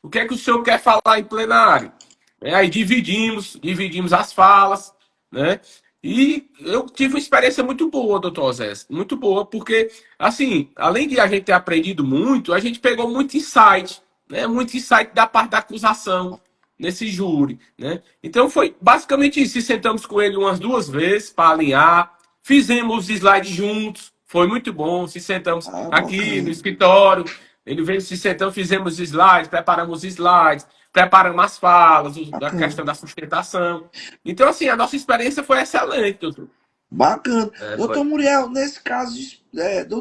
O que é que o senhor quer falar em plenário? Aí dividimos as falas, né? E eu tive uma experiência muito boa, doutor Zé, muito boa, porque, assim, além de a gente ter aprendido muito, a gente pegou muito insight, né? Muito insight da parte da acusação nesse júri, né? Então foi basicamente isso. Se sentamos com ele umas duas vezes para alinhar, fizemos os slides juntos, foi muito bom. Se sentamos aqui no Bacana. escritório, ele veio, se sentamos, fizemos slides, preparamos slides, preparamos as falas, da Bacana. questão da sustentação. Então, assim, a nossa experiência foi excelente, doutor. Bacana. Foi. Doutor Muriel, nesse caso,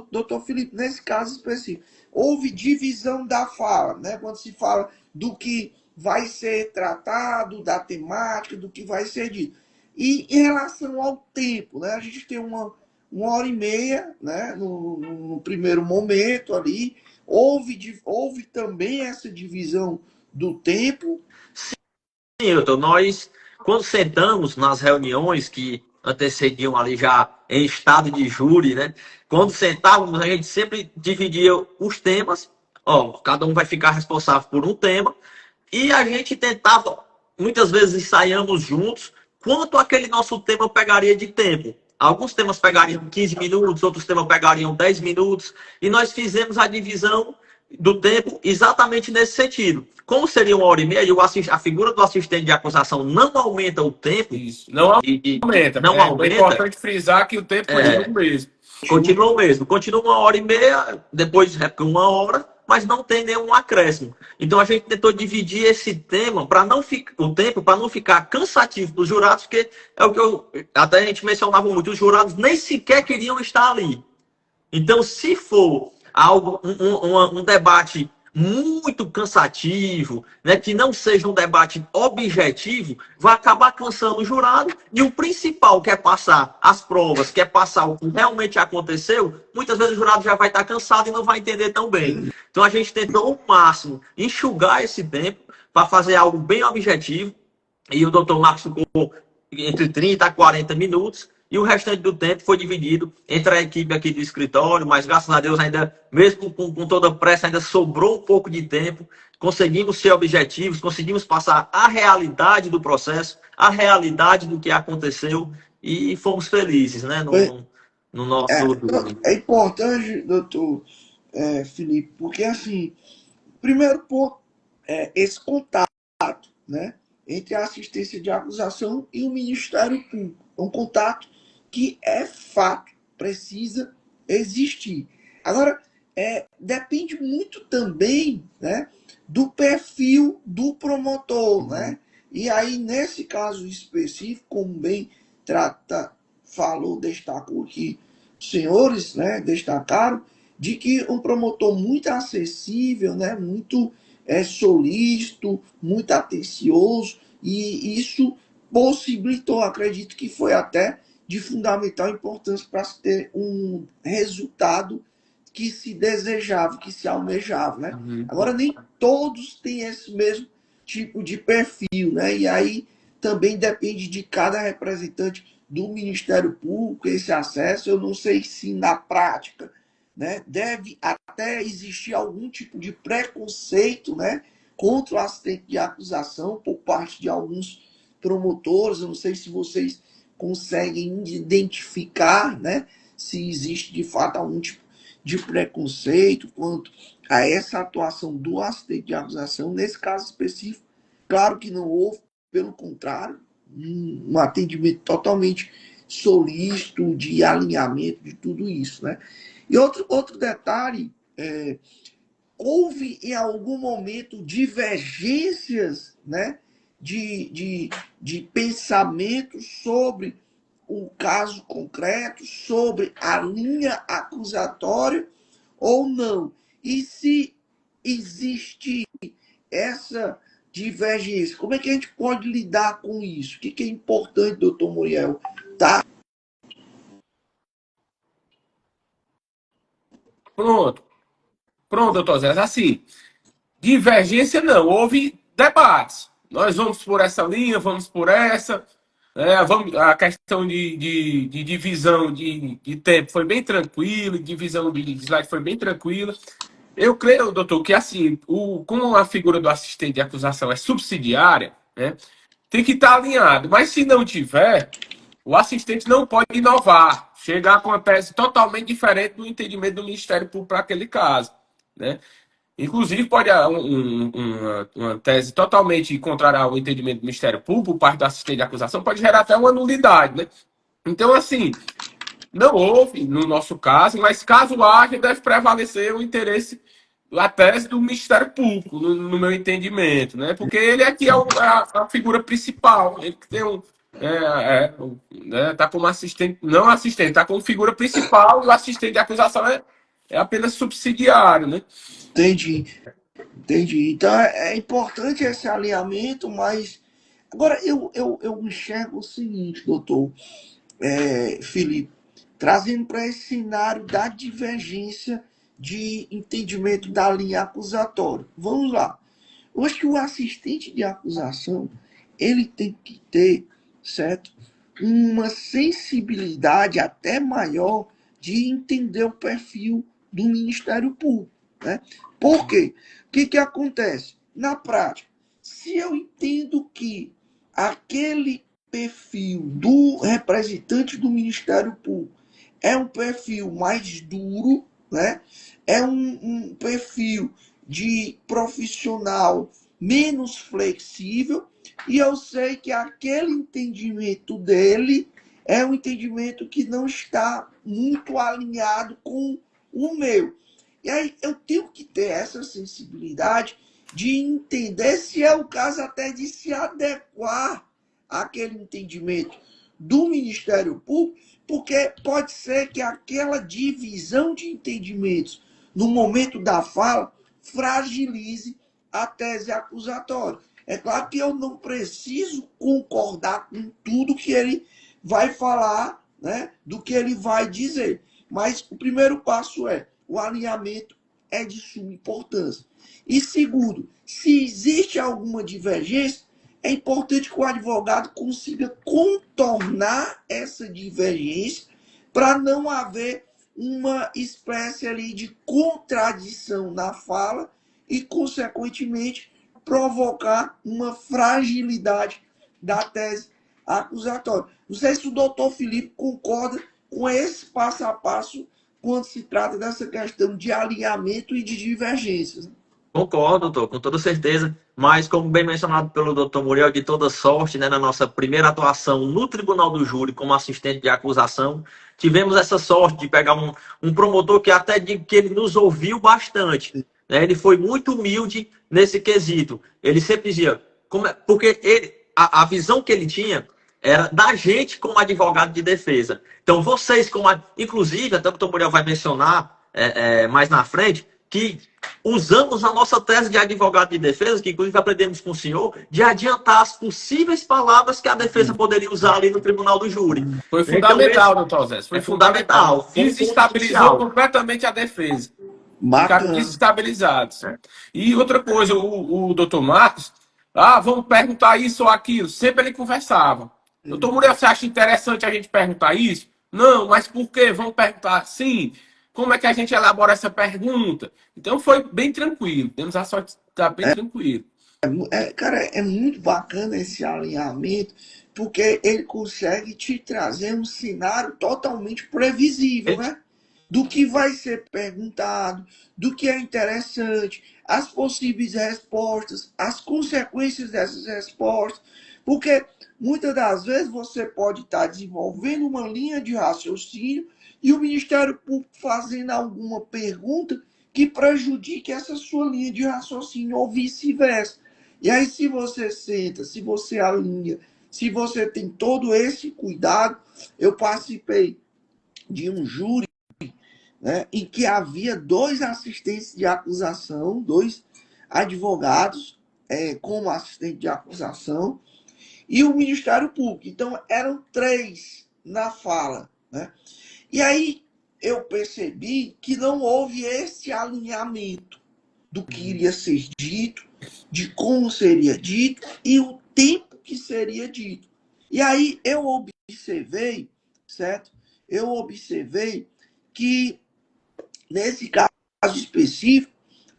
doutor Felipe, nesse caso específico, houve divisão da fala, né? Quando se fala do que vai ser tratado, da temática, do que vai ser dito. E em relação ao tempo, né? A gente tem uma hora e meia, né? No primeiro momento ali. Houve também essa divisão do tempo. Sim, doutor, nós, quando sentamos nas reuniões que antecediam ali já em estado de júri, né? Quando sentávamos, a gente sempre dividia os temas. Ó, cada um vai ficar responsável por um tema. E a gente tentava, muitas vezes ensaiamos juntos, quanto aquele nosso tema pegaria de tempo. Alguns temas pegariam 15 minutos, outros temas pegariam 10 minutos. E nós fizemos a divisão do tempo exatamente nesse sentido. Como seria 1 hora e meia, a figura do assistente de acusação não aumenta o tempo. Isso. Não aumenta. Não É aumenta. importante frisar que o tempo continua o mesmo. Continua o mesmo. Continua 1 hora e meia, depois é 1 hora, mas não tem nenhum acréscimo. Então a gente tentou dividir esse tema para não ficar o tempo para não ficar cansativo para os jurados, porque é o que até a gente mencionava muito, os jurados nem sequer queriam estar ali. Então, se for algo, um debate muito cansativo, né, que não seja um debate objetivo, vai acabar cansando o jurado. E o principal, que é passar as provas, que é passar o que realmente aconteceu, muitas vezes o jurado já vai estar cansado e não vai entender tão bem. Então a gente tentou ao máximo enxugar esse tempo para fazer algo bem objetivo. E o doutor Marcos ficou entre 30 a 40 minutos. E o restante do tempo foi dividido entre a equipe aqui do escritório, mas graças a Deus ainda, mesmo com toda a pressa, ainda sobrou um pouco de tempo. Conseguimos ser objetivos, conseguimos passar a realidade do processo, a realidade do que aconteceu e fomos felizes, né? No nosso... É importante, doutor Felipe, porque assim, primeiro ponto é esse contato, né, entre a assistência de acusação e o Ministério Público. É um contato que é fato, precisa existir. Agora, depende muito também, né, do perfil do promotor, né? E aí, nesse caso específico, como bem falou, destacou aqui, senhores, né, destacaram, de que um promotor muito acessível, né, muito solícito, muito atencioso, e isso possibilitou, acredito que foi até de fundamental importância para se ter um resultado que se desejava, que se almejava, né? Agora, nem todos têm esse mesmo tipo de perfil, né? E aí também depende de cada representante do Ministério Público esse acesso. Eu não sei se na prática, né, deve até existir algum tipo de preconceito, né, contra o assistente de acusação por parte de alguns promotores. Eu não sei se vocês conseguem identificar, né, se existe de fato algum tipo de preconceito quanto a essa atuação do assistente de acusação. Nesse caso específico, claro que não houve, pelo contrário, um atendimento totalmente solícito, de alinhamento de tudo isso, né? E outro detalhe, houve em algum momento divergências, né, de pensamento sobre o caso concreto, sobre a linha acusatória ou não? E se existe essa divergência, como é que a gente pode lidar com isso? O que é importante, doutor Muriel? Tá? Pronto. Pronto, doutor Zé. Assim, divergência não, houve debates. Nós vamos por essa linha, vamos por essa. A questão de divisão de tempo foi bem tranquila, divisão de slide foi bem tranquila. Eu creio, doutor, que assim, como a figura do assistente de acusação é subsidiária, né, tem que estar alinhado. Mas se não tiver, o assistente não pode inovar, chegar com uma tese totalmente diferente do entendimento do Ministério Público para aquele caso, né? Inclusive, pode uma tese totalmente contrária ao entendimento do Ministério Público, parte do assistente de acusação, pode gerar até uma nulidade, né? Então, assim, não houve no nosso caso, mas caso haja, deve prevalecer o interesse, a tese do Ministério Público, no meu entendimento, né? Porque ele aqui é a figura principal, ele que tem tá como assistente, não assistente, tá como figura principal, e o assistente de acusação é apenas subsidiário, né? Entendi. Entendi. Então é importante esse alinhamento, mas agora eu enxergo o seguinte, doutor Felipe, trazendo para esse cenário da divergência de entendimento da linha acusatória. Vamos lá. Eu acho que o assistente de acusação ele tem que ter, certo, uma sensibilidade até maior de entender o perfil do Ministério Público, né? Por quê? O que acontece? Na prática, se eu entendo que aquele perfil do representante do Ministério Público é um perfil mais duro, né? É um perfil de profissional menos flexível, e eu sei que aquele entendimento dele é um entendimento que não está muito alinhado com o meu. E aí eu tenho que ter essa sensibilidade de entender se é o caso até de se adequar àquele entendimento do Ministério Público, porque pode ser que aquela divisão de entendimentos no momento da fala fragilize a tese acusatória. É claro que eu não preciso concordar com tudo que ele vai falar, né, do que ele vai dizer. Mas o primeiro passo é o alinhamento é de suma importância. E segundo, se existe alguma divergência, é importante que o advogado consiga contornar essa divergência para não haver uma espécie ali de contradição na fala e, consequentemente, provocar uma fragilidade da tese acusatória. Não sei se o doutor Felipe concorda com esse passo a passo quando se trata dessa questão de alinhamento e de divergências. Concordo, doutor, com toda certeza. Mas, como bem mencionado pelo doutor Muriel, de toda sorte, né, na nossa primeira atuação no Tribunal do Júri como assistente de acusação, tivemos essa sorte de pegar um promotor que até digo que ele nos ouviu bastante. Né? Ele foi muito humilde nesse quesito. Ele sempre dizia, porque a visão que ele tinha era da gente como advogado de defesa. Então, vocês, inclusive, até o doutor Muriel vai mencionar mais na frente, que usamos a nossa tese de advogado de defesa, que inclusive aprendemos com o senhor, de adiantar as possíveis palavras que a defesa poderia usar ali no tribunal do júri. Foi fundamental, doutor Zé. Foi fundamental. Desestabilizou completamente a defesa. Ficaram desestabilizados. E outra coisa, o doutor Marcos, vamos perguntar isso ou aquilo. Sempre ele conversava. Doutor Muriel, você acha interessante a gente perguntar isso? Não, mas por quê? Vamos perguntar assim? Como é que a gente elabora essa pergunta? Então foi bem tranquilo. Temos a sorte de estar bem tranquilo. Cara, é muito bacana esse alinhamento, porque ele consegue te trazer um cenário totalmente previsível, né? Do que vai ser perguntado, do que é interessante, as possíveis respostas, as consequências dessas respostas. Porque muitas das vezes você pode estar desenvolvendo uma linha de raciocínio e o Ministério Público fazendo alguma pergunta que prejudique essa sua linha de raciocínio ou vice-versa. E aí, se você senta, se você alinha, se você tem todo esse cuidado, eu participei de um júri, né, em que havia 2 assistentes de acusação, 2 advogados como assistente de acusação, e o Ministério Público. Então, eram 3 na fala, né? E aí eu percebi que não houve esse alinhamento do que iria ser dito, de como seria dito e o tempo que seria dito. E aí eu observei, certo? Eu observei que, nesse caso específico,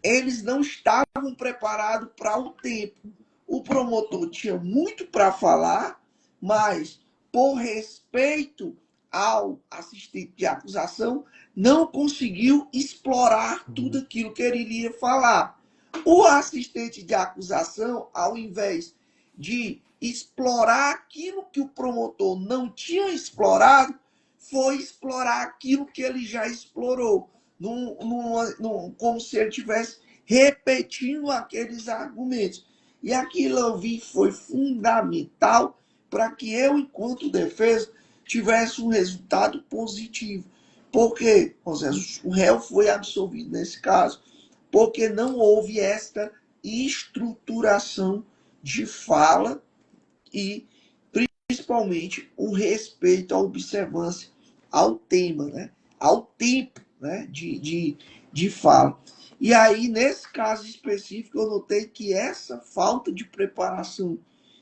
eles não estavam preparados para o tempo. O promotor tinha muito para falar, mas, por respeito ao assistente de acusação, não conseguiu explorar tudo aquilo que ele iria falar. O assistente de acusação, ao invés de explorar aquilo que o promotor não tinha explorado, foi explorar aquilo que ele já explorou, como se ele estivesse repetindo aqueles argumentos. E aquilo eu vi foi fundamental para que eu, enquanto defesa, tivesse um resultado positivo. Porque, o réu foi absolvido nesse caso, porque não houve esta estruturação de fala e, principalmente, o respeito à observância ao tema, né? Ao tempo, né? de fala. E aí, nesse caso específico, eu notei que essa falta de preparação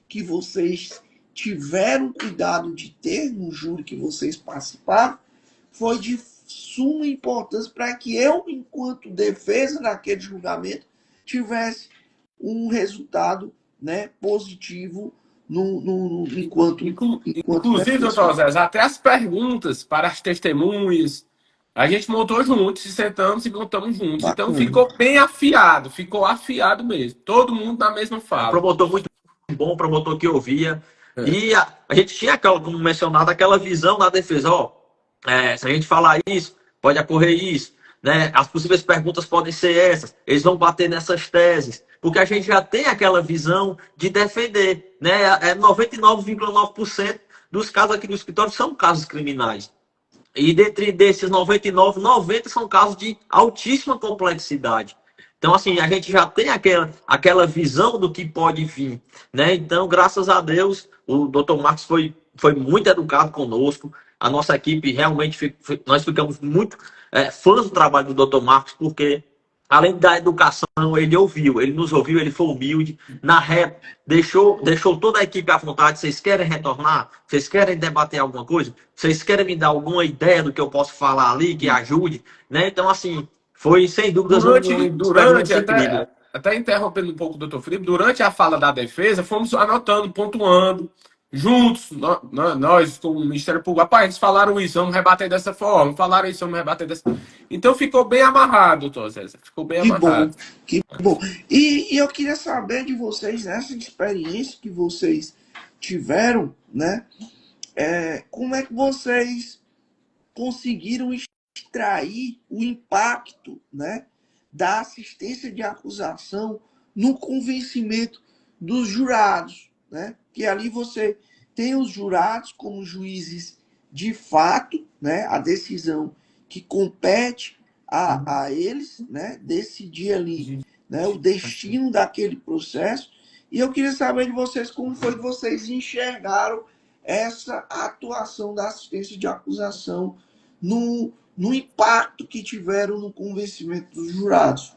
que vocês tiveram cuidado de ter no júri que vocês participaram foi de suma importância para que eu, enquanto defesa naquele julgamento, tivesse um resultado, né, positivo enquanto inclusive, doutor Zé, até as perguntas para as testemunhas, a gente montou juntos, se sentamos e montamos juntos. Bacana. Então ficou bem afiado, ficou afiado mesmo. Todo mundo na mesma fala. Promotor muito bom, promotor que ouvia. E a gente tinha, como mencionado, aquela visão na defesa, se a gente falar isso, pode ocorrer isso, né? As possíveis perguntas podem ser essas, eles vão bater nessas teses, porque a gente já tem aquela visão de defender, né? 99,9% dos casos aqui no escritório são casos criminais. E dentre desses 99, 90 são casos de altíssima complexidade. Então, assim, a gente já tem aquela visão do que pode vir, né? Então, graças a Deus, o Dr. Marcos foi muito educado conosco. A nossa equipe realmente, nós ficamos muito fãs do trabalho do Dr. Marcos, porque além da educação, ele nos ouviu, ele foi humilde. Na reta, deixou toda a equipe à vontade. Vocês querem retornar? Vocês querem debater alguma coisa? Vocês querem me dar alguma ideia do que eu posso falar ali, que ajude? Né? Então, assim, foi sem dúvidas uma Durante experiência incrível. até interrompendo um pouco o doutor Felipe, durante a fala da defesa, fomos anotando, pontuando, juntos, nós, com o Ministério Público, rapaz, eles falaram isso, vamos rebater dessa forma, falaram isso, vamos rebater dessa. Então ficou bem amarrado, doutor César, ficou bem Que bom, amarrado. que bom. E eu queria saber de vocês, nessa experiência que vocês tiveram, né? Como é que vocês conseguiram extrair o impacto, né, da assistência de acusação no convencimento dos jurados, né? Que ali você tem os jurados como juízes de fato, né? A decisão que compete a eles, né? Decidir ali, né? O destino daquele processo. E eu queria saber de vocês como foi que vocês enxergaram essa atuação da assistência de acusação no impacto que tiveram no convencimento dos jurados.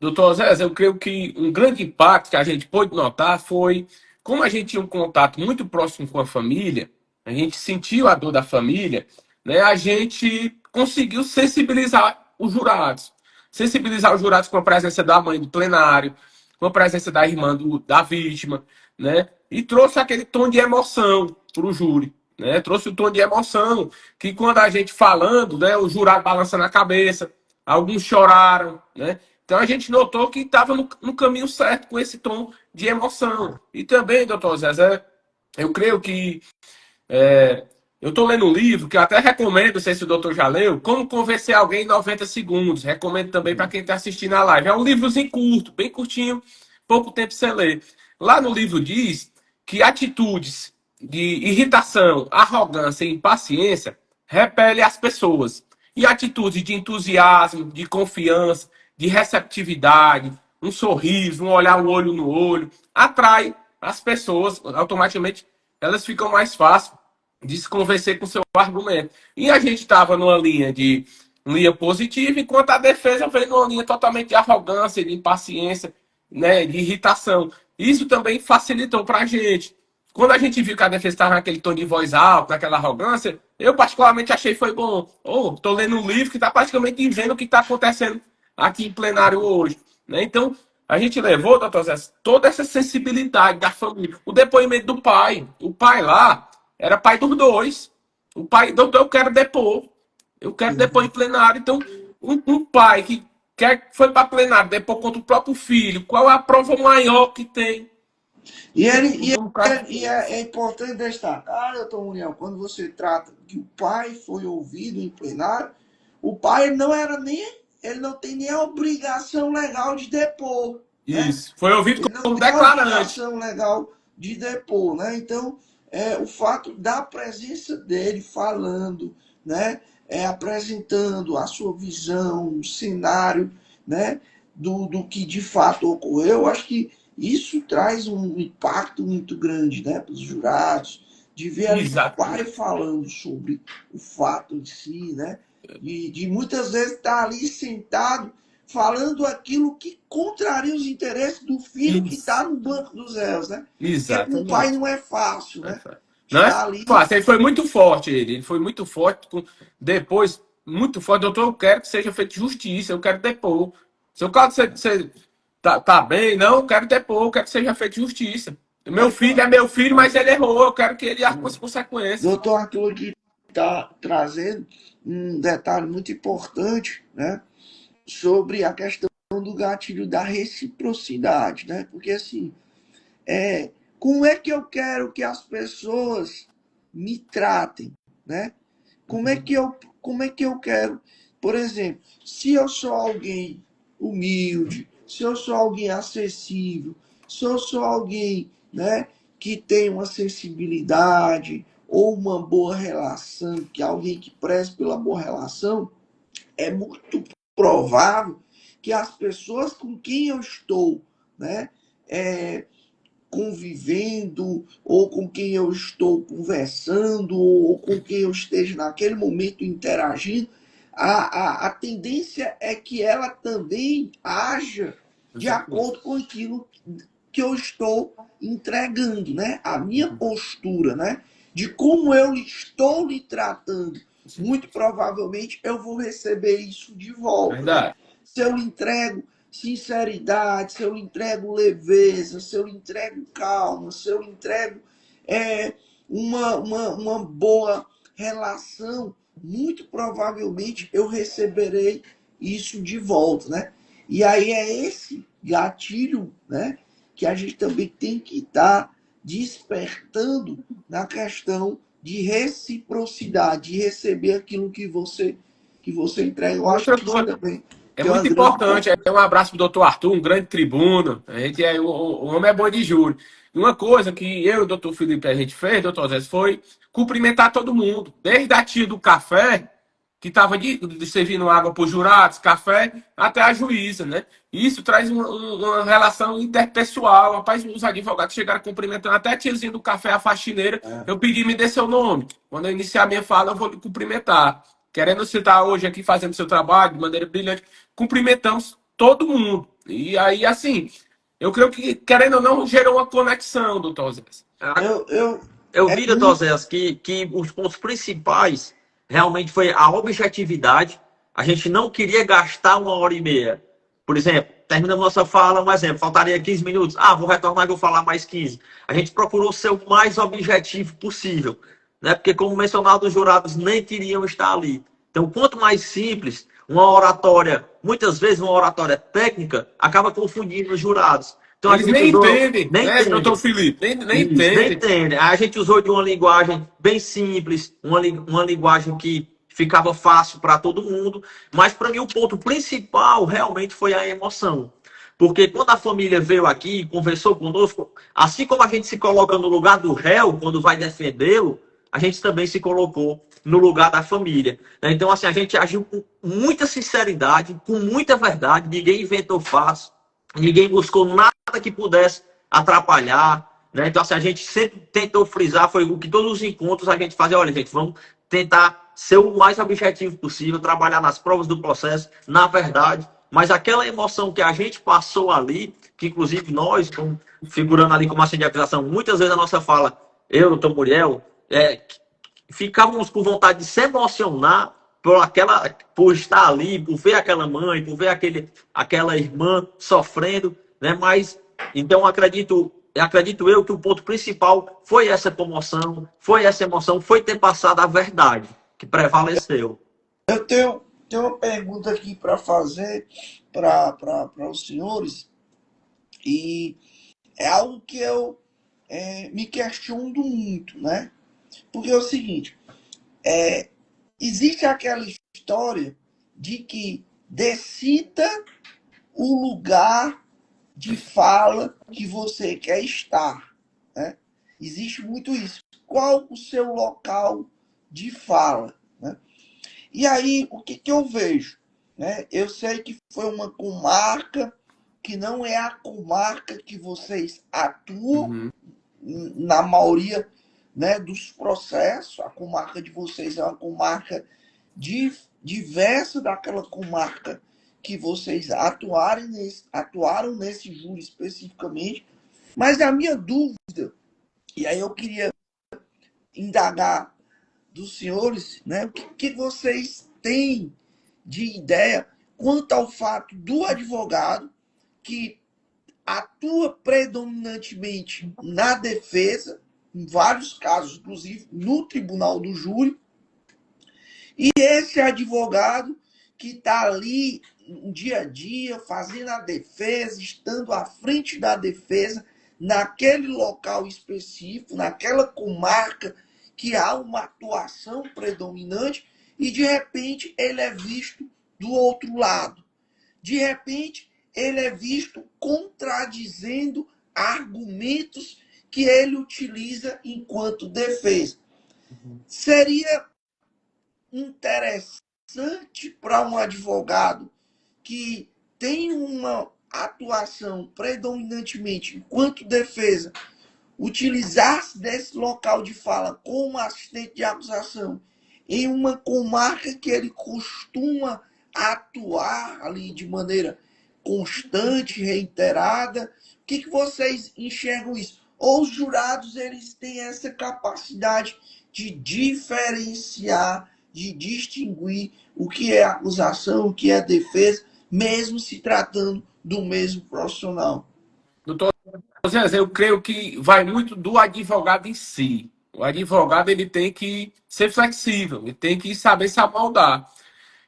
Doutor Zé, eu creio que um grande impacto que a gente pôde notar foi como a gente tinha um contato muito próximo com a família, a gente sentiu a dor da família, né? A gente conseguiu sensibilizar os jurados com a presença da mãe do plenário, com a presença da irmã da vítima, né? E trouxe aquele tom de emoção para o júri, né? Trouxe o tom de emoção que quando a gente falando, né, o jurado balançando a cabeça, alguns choraram, né? Então a gente notou que estava no caminho certo com esse tom de emoção. E também, doutor Zezé, eu creio que eu estou lendo um livro que eu até recomendo, não sei se o doutor já leu, Como Convencer Alguém em 90 Segundos. Recomendo também para quem está assistindo a live. É um livrozinho curto, bem curtinho, pouco tempo você lê. Lá no livro diz que atitudes de irritação, arrogância e impaciência repelem as pessoas. E atitudes de entusiasmo, de confiança, de receptividade, um sorriso, um olhar o olho no olho, atrai as pessoas, automaticamente elas ficam mais fáceis de se convencer com o seu argumento. E a gente estava numa linha positiva, enquanto a defesa veio numa linha totalmente de arrogância, de impaciência, né, de irritação. Isso também facilitou para a gente. Quando a gente viu que a defesa estava naquele tom de voz alta, naquela arrogância, eu particularmente achei que foi bom. Tô lendo um livro que está praticamente vendo o que está acontecendo aqui em plenário hoje. Né? Então, a gente levou, doutor Zé, toda essa sensibilidade da família. O depoimento do pai. O pai lá era pai dos dois. O pai, doutor, eu quero depor. Eu quero depor em plenário. Então, um pai que foi para plenário depor contra o próprio filho, qual é a prova maior que tem? É importante destacar, doutor União, quando você trata que o pai foi ouvido em plenário, o pai ele não tem nem a obrigação legal de depor. Isso, né? Foi ouvido ele como não tem declarante. A obrigação legal de depor, né? Então, o fato da presença dele falando, né? Apresentando a sua visão, o cenário, né? Do que de fato ocorreu, eu acho que isso traz um impacto muito grande, né, para os jurados, de ver ali o pai falando sobre o fato em si, né, de muitas vezes estar ali sentado falando aquilo que contraria os interesses do filho que está no banco dos réus, né? Porque com o pai não é fácil, né? Não é fácil. Ele foi muito forte, ele foi muito forte. Depois, muito forte. Doutor, eu quero que seja feita justiça, eu quero depor. Seu caso, você tá bem? Não, eu quero depor, eu quero que seja feita justiça. Meu filho é meu filho, mas ele errou, eu quero que ele arque com as consequências. Doutor Arthur aqui está trazendo um detalhe muito importante, né? Sobre a questão do gatilho da reciprocidade, né? Porque assim, como é que eu quero que as pessoas me tratem, né? Como é que eu quero, por exemplo, se eu sou alguém humilde, se eu sou alguém acessível, se eu sou alguém, né, que tem uma sensibilidade ou uma boa relação, que alguém que preze pela boa relação, é muito provável que as pessoas com quem eu estou, né, convivendo, ou com quem eu estou conversando, ou com quem eu esteja naquele momento interagindo, a tendência é que ela também haja de acordo com aquilo que eu estou entregando, né? A minha postura, né? De como eu estou lhe tratando. Muito provavelmente eu vou receber isso de volta, né? Verdade. Se eu lhe entrego sinceridade, se eu lhe entrego leveza, se eu lhe entrego calma, se eu lhe entrego uma boa relação, muito provavelmente eu receberei isso de volta, né? E aí é esse gatilho, né, que a gente também tem que estar despertando na questão de reciprocidade, de receber aquilo que você entrega. Eu acho Outra que isso coisa, também é tem uma muito grande importante. importância. Um abraço pro doutor Arthur, um grande tribuno. A gente o homem é bom de júri. E uma coisa que eu e o doutor Felipe a gente fez, doutor Zé, foi cumprimentar todo mundo. Desde a tia do café, que estava de servindo água para os jurados, café, até a juíza, né? Isso traz uma relação interpessoal. Rapaz, os advogados chegaram cumprimentando até a tiazinha do café, a faxineira. Eu pedi, me dê seu nome. Quando eu iniciar a minha fala, eu vou lhe cumprimentar. Querendo citar hoje aqui, fazendo seu trabalho de maneira brilhante, cumprimentamos todo mundo. E aí, assim, eu creio que, querendo ou não, gerou uma conexão, doutor Zé. Eu É vi, doutor muito. Zé, que os pontos principais realmente foi a objetividade. A gente não queria gastar 1 hora e meia. Por exemplo, terminamos nossa fala, um exemplo, faltaria 15 minutos. Ah, vou retornar e vou falar mais 15. A gente procurou ser o mais objetivo possível, né? Porque, como mencionado, os jurados nem queriam estar ali. Então, quanto mais simples, uma oratória, muitas vezes uma oratória técnica, acaba confundindo os jurados. Então, a Eles gente nem usou, entendem, nem né, doutor entendem. Felipe? Nem Isso, nem entendem. entende. A gente usou de uma linguagem bem simples, uma linguagem que ficava fácil para todo mundo, mas para mim o ponto principal realmente foi a emoção. Porque quando a família veio aqui e conversou conosco, assim como a gente se coloca no lugar do réu quando vai defendê-lo, a gente também se colocou no lugar da família. Então, assim, a gente agiu com muita sinceridade, com muita verdade, ninguém inventou fatos, ninguém buscou nada que pudesse atrapalhar, né? Então, assim, a gente sempre tentou frisar, foi o que todos os encontros a gente fazia, olha, gente, vamos tentar ser o mais objetivo possível, trabalhar nas provas do processo, na verdade, mas aquela emoção que a gente passou ali, que inclusive nós, figurando ali como assim de acusação, muitas vezes a nossa fala, eu, doutor Muriel, ficávamos com vontade de se emocionar por estar ali, por ver aquela mãe, por ver aquela irmã sofrendo, né? Mas então acredito eu que o ponto principal foi essa comoção, foi essa emoção, foi ter passado a verdade que prevaleceu. Eu tenho uma pergunta aqui para fazer para os senhores, e é algo que eu me questiono muito, né? Porque é o seguinte, existe aquela história de que decida o lugar de fala que você quer estar, né? Existe muito isso. Qual o seu local de fala, né? E aí, o que eu vejo, né? Eu sei que foi uma comarca que não é a comarca que vocês atuam Uhum. na maioria, né, dos processos. A comarca de vocês é uma comarca diversa daquela comarca que vocês atuaram nesse júri especificamente. Mas a minha dúvida, e aí eu queria indagar dos senhores, né, o que vocês têm de ideia quanto ao fato do advogado que atua predominantemente na defesa, em vários casos, inclusive no tribunal do júri, e esse advogado que está ali no dia a dia, fazendo a defesa, estando à frente da defesa, naquele local específico, naquela comarca que há uma atuação predominante, e de repente ele é visto do outro lado. De repente ele é visto contradizendo argumentos que ele utiliza enquanto defesa. Seria interessante para um advogado que tem uma atuação predominantemente enquanto defesa, utilizar-se desse local de fala como assistente de acusação em uma comarca que ele costuma atuar ali de maneira constante, reiterada. O que vocês enxergam isso? Ou os jurados eles têm essa capacidade de diferenciar, de distinguir o que é acusação, o que é defesa, mesmo se tratando do mesmo profissional? Doutor Zé, eu creio que vai muito do advogado em si. O advogado ele tem que ser flexível, ele tem que saber se amoldar.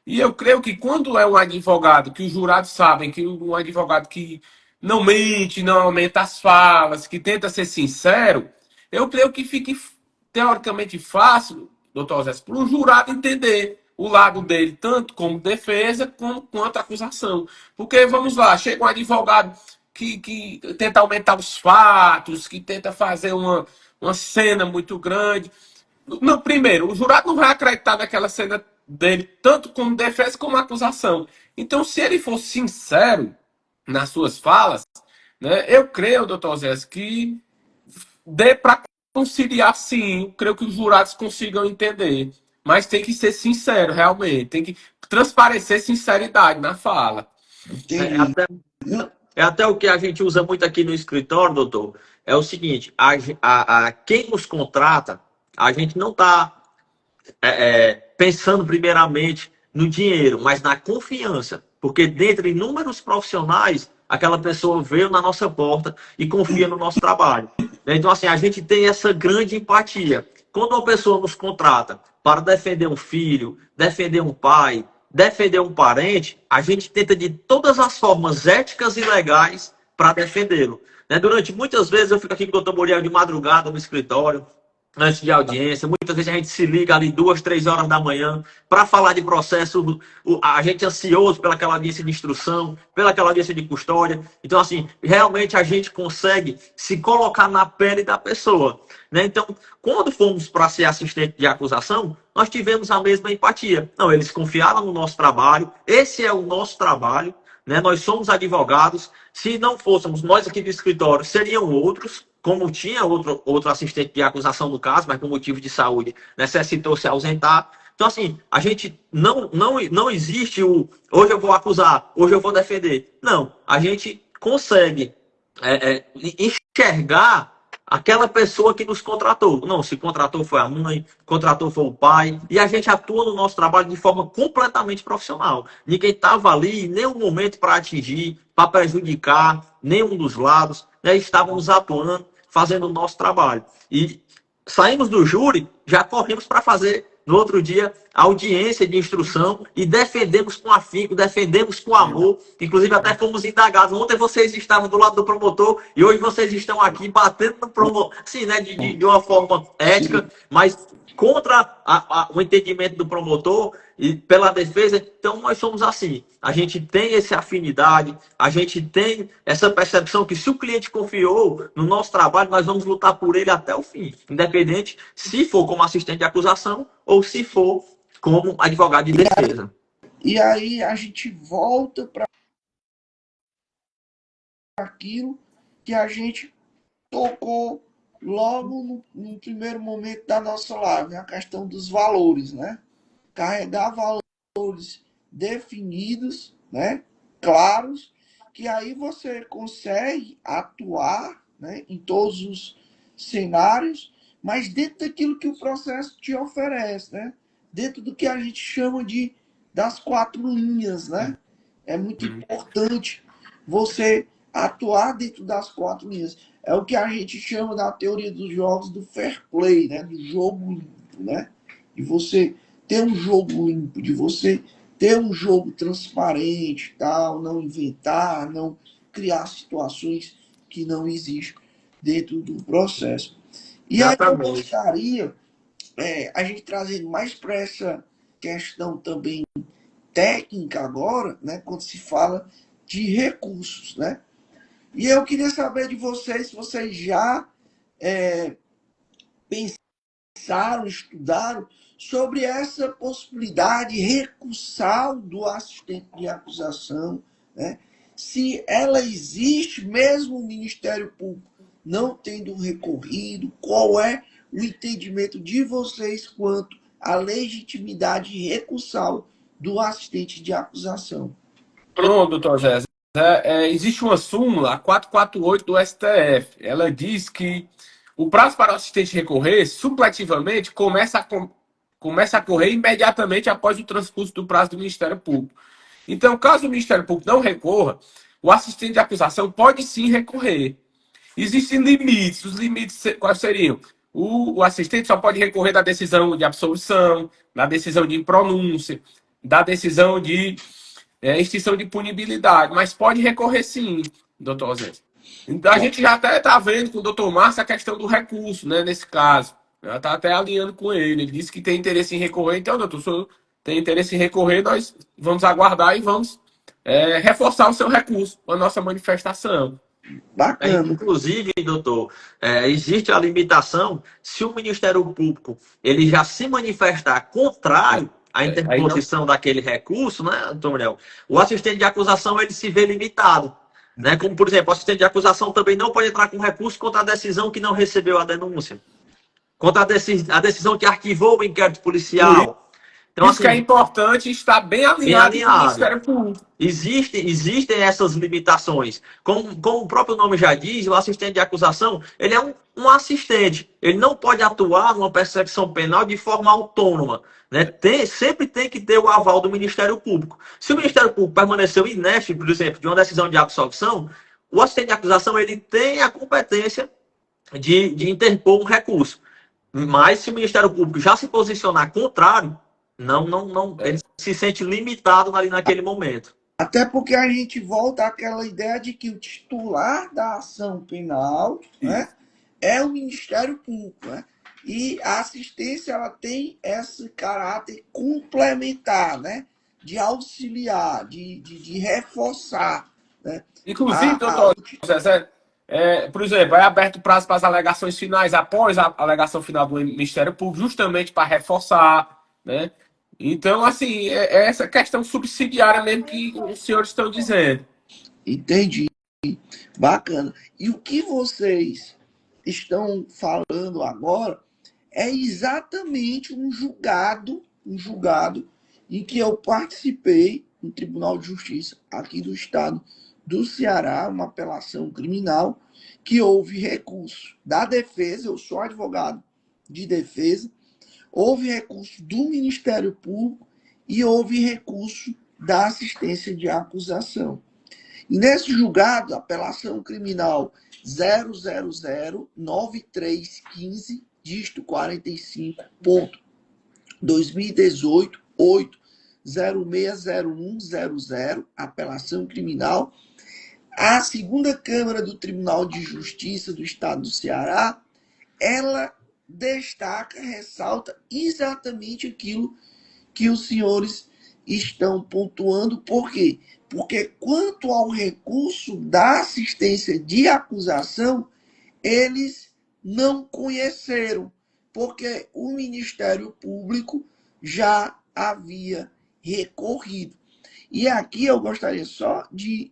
E eu creio que quando é um advogado, que os jurados sabem que um advogado que não mente, não aumenta as falas, que tenta ser sincero, eu creio que fique teoricamente fácil, doutor Zé, para o jurado entender o lado dele, tanto como defesa, como quanto acusação. Porque, vamos lá, chega um advogado que tenta aumentar os fatos, que tenta fazer uma cena muito grande. Não, primeiro, o jurado não vai acreditar naquela cena dele, tanto como defesa como acusação. Então, se ele for sincero nas suas falas, né, eu creio, doutor Zé, que dê para conciliar sim. Eu creio que os jurados consigam entender. Mas tem que ser sincero, realmente. Tem que transparecer sinceridade na fala. É Entendi. até, é até o que a gente usa muito aqui no escritório, doutor. É o seguinte: quem nos contrata, a gente não está pensando primeiramente no dinheiro, mas na confiança. Porque dentre inúmeros profissionais, aquela pessoa veio na nossa porta e confia no nosso trabalho. Então, assim, a gente tem essa grande empatia. Quando uma pessoa nos contrata para defender um filho, defender um pai, defender um parente, a gente tenta de todas as formas éticas e legais para defendê-lo. Durante muitas vezes eu fico aqui com o doutor Muriel de madrugada no escritório, antes de audiência. Muitas vezes a gente se liga ali 2, 3 horas da manhã para falar de processo, a gente é ansioso pelaquela audiência de instrução, pelaquela audiência de custódia. Então, assim, realmente a gente consegue se colocar na pele da pessoa. Então, quando fomos para ser assistente de acusação, nós tivemos a mesma empatia. Não, eles confiaram no nosso trabalho, esse é o nosso trabalho. Nós somos advogados. Se não fôssemos nós aqui do escritório, seriam outros, como tinha outro assistente de acusação no caso, mas por motivo de saúde necessitou se ausentar. Então, assim, a gente não existe hoje eu vou acusar, hoje eu vou defender. Não, a gente consegue enxergar aquela pessoa que nos contratou. Não, se contratou foi a mãe, contratou foi o pai, e a gente atua no nosso trabalho de forma completamente profissional. Ninguém estava ali em nenhum momento para atingir, para prejudicar nenhum dos lados, estávamos atuando, fazendo o nosso trabalho. E saímos do júri, já corremos para fazer no outro dia audiência de instrução e defendemos com afinco, defendemos com amor. Inclusive até fomos indagados. Ontem vocês estavam do lado do promotor e hoje vocês estão aqui batendo no promotor, assim, de uma forma ética, mas contra o entendimento do promotor e pela defesa. Então nós somos assim. A gente tem essa afinidade, a gente tem essa percepção que se o cliente confiou no nosso trabalho, nós vamos lutar por ele até o fim, independente se for como assistente de acusação ou se for como advogado de defesa. E aí a gente volta para aquilo que a gente tocou logo no primeiro momento da nossa live, a questão dos valores, né? Carregar valores definidos, né? Claros, que aí você consegue atuar, né? Em todos os cenários, mas dentro daquilo que o processo te oferece, né? Dentro do que a gente chama das 4 linhas, né? É muito importante você atuar dentro das 4 linhas. É o que a gente chama na teoria dos jogos do fair play, né? Do jogo limpo, né? De você ter um jogo limpo, de você ter um jogo transparente, tal, não inventar, não criar situações que não existem dentro do processo. E aí eu gostaria, a gente trazendo mais para essa questão também técnica agora, né, quando se fala de recursos, né? E eu queria saber de vocês se vocês já pensaram, estudaram sobre essa possibilidade recursal do assistente de acusação, né? se ela existe, mesmo o Ministério Público não tendo recorrido, qual é o entendimento de vocês quanto à legitimidade recursal do assistente de acusação? Pronto, doutor Zé. Existe uma súmula, a 448 do STF. Ela diz que o prazo para o assistente recorrer, supletivamente, começa a correr imediatamente após o transcurso do prazo do Ministério Público. Então, caso o Ministério Público não recorra, o assistente de acusação pode sim recorrer. Existem limites. Os limites quais seriam? O assistente só pode recorrer da decisão de absolvição, da decisão de impronúncia, da decisão de extinção de punibilidade, mas pode recorrer sim, doutor Zé. Então a gente já até está vendo com o doutor Márcio a questão do recurso, né, nesse caso. Já está até alinhando com ele. Ele disse que tem interesse em recorrer, então, doutor, se o senhor tem interesse em recorrer, nós vamos aguardar e vamos reforçar o seu recurso, a nossa manifestação. Bacana. Inclusive, doutor, existe a limitação, se o Ministério Público ele já se manifestar contrário à interposição daquele recurso, né, Antônio? O assistente de acusação ele se vê limitado. Né? Como, por exemplo, o assistente de acusação também não pode entrar com recurso contra a decisão que não recebeu a denúncia, contra a decisão que arquivou o inquérito policial. Então, isso assim, que é importante estar bem alinhado com o Ministério Público. Existem essas limitações. Como o próprio nome já diz, o assistente de acusação ele é um assistente. Ele não pode atuar numa persecução penal de forma autônoma. Né? Sempre tem que ter o aval do Ministério Público. Se o Ministério Público permaneceu inerte, por exemplo, de uma decisão de absolvição, o assistente de acusação ele tem a competência de interpor um recurso. Mas se o Ministério Público já se posicionar contrário, não, ele se sente limitado ali naquele momento. Até porque a gente volta àquela ideia de que o titular da ação penal, né, é o Ministério Público, né? E a assistência ela tem esse caráter complementar, né? De auxiliar, de reforçar. Né? Inclusive, doutor Zezé, por exemplo, é aberto prazo para as alegações finais após a alegação final do Ministério Público, justamente para reforçar, né? Então, assim, é essa questão subsidiária mesmo que os senhores estão dizendo. Entendi. Bacana. E o que vocês estão falando agora é exatamente um julgado em que eu participei no Tribunal de Justiça aqui do Estado do Ceará, uma apelação criminal, que houve recurso da defesa, eu sou advogado de defesa, houve recurso do Ministério Público e houve recurso da assistência de acusação. E nesse julgado, apelação criminal 0009315, dígito 45.2018, 8060100, apelação criminal, a segunda Câmara do Tribunal de Justiça do Estado do Ceará, ela destaca, ressalta exatamente aquilo que os senhores estão pontuando. Por quê? Porque quanto ao recurso da assistência de acusação, eles não conheceram, porque o Ministério Público já havia recorrido. E aqui eu gostaria só de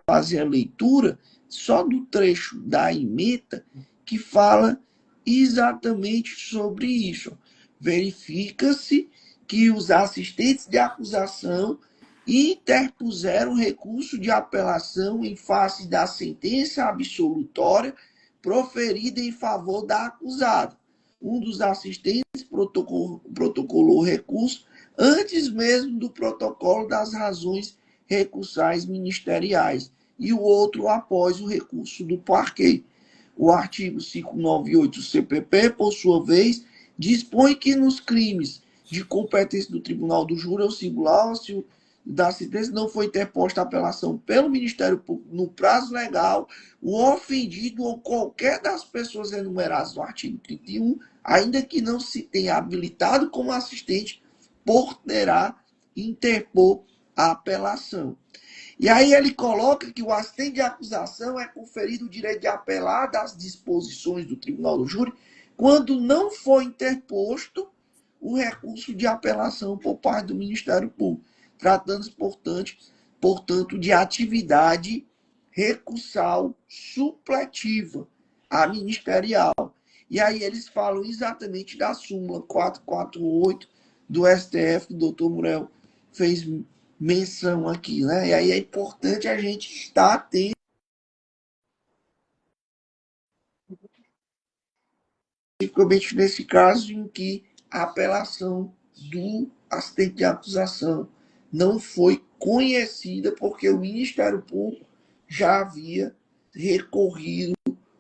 fazer a leitura só do trecho da ementa que fala exatamente sobre isso. Verifica-se que os assistentes de acusação interpuseram recurso de apelação em face da sentença absolutória proferida em favor da acusada. Um dos assistentes protocolou recurso antes mesmo do protocolo das razões recursais ministeriais e o outro após o recurso do parquet. O artigo 598 do CPP, por sua vez, dispõe que nos crimes de competência do Tribunal do Júri ou singular, se da sentença não foi interposta a apelação pelo Ministério Público no prazo legal, o ofendido ou qualquer das pessoas enumeradas no artigo 31, ainda que não se tenha habilitado como assistente, poderá interpor a apelação. E aí ele coloca que o assistente de acusação é conferido o direito de apelar das disposições do Tribunal do Júri quando não for interposto o recurso de apelação por parte do Ministério Público, tratando-se, portanto, portanto, de atividade recursal supletiva a ministerial. E aí eles falam exatamente da súmula 448 do STF, que o doutor Murel fez menção aqui, né? E aí é importante a gente estar atento, principalmente nesse caso em que a apelação do assistente de acusação não foi conhecida porque o Ministério Público já havia recorrido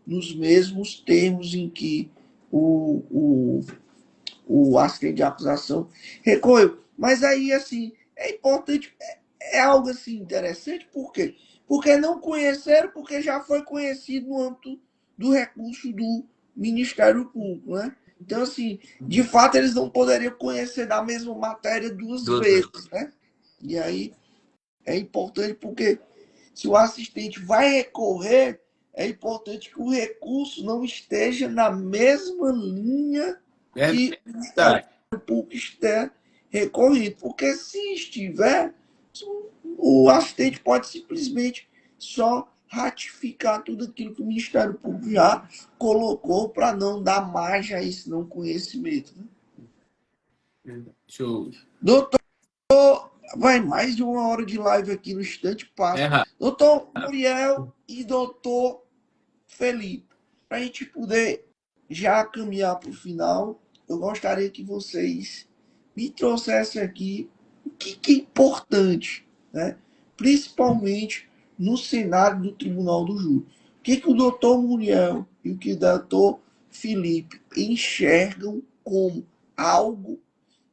nos mesmos termos em que o assistente de acusação recorreu. Mas aí, assim, é importante, é algo assim interessante, por quê? Porque não conheceram, porque já foi conhecido no âmbito do recurso do Ministério Público, né? Então, assim, de fato, eles não poderiam conhecer da mesma matéria duas vezes, né? E aí é importante porque se o assistente vai recorrer, é importante que o recurso não esteja na mesma linha que o Ministério Público esteja recorrido. Porque se estiver, o assistente pode simplesmente só ratificar tudo aquilo que o Ministério Público já colocou para não dar margem a esse não conhecimento. Né? Show. Doutor, vai mais de 1 hora de live aqui no instante passa. Doutor Muriel e doutor Felipe, para a gente poder já caminhar para o final, eu gostaria que vocês me trouxessem aqui o que é importante, né? Principalmente no cenário do Tribunal do Júri. O que o doutor Muriel e o que o doutor Felipe enxergam como algo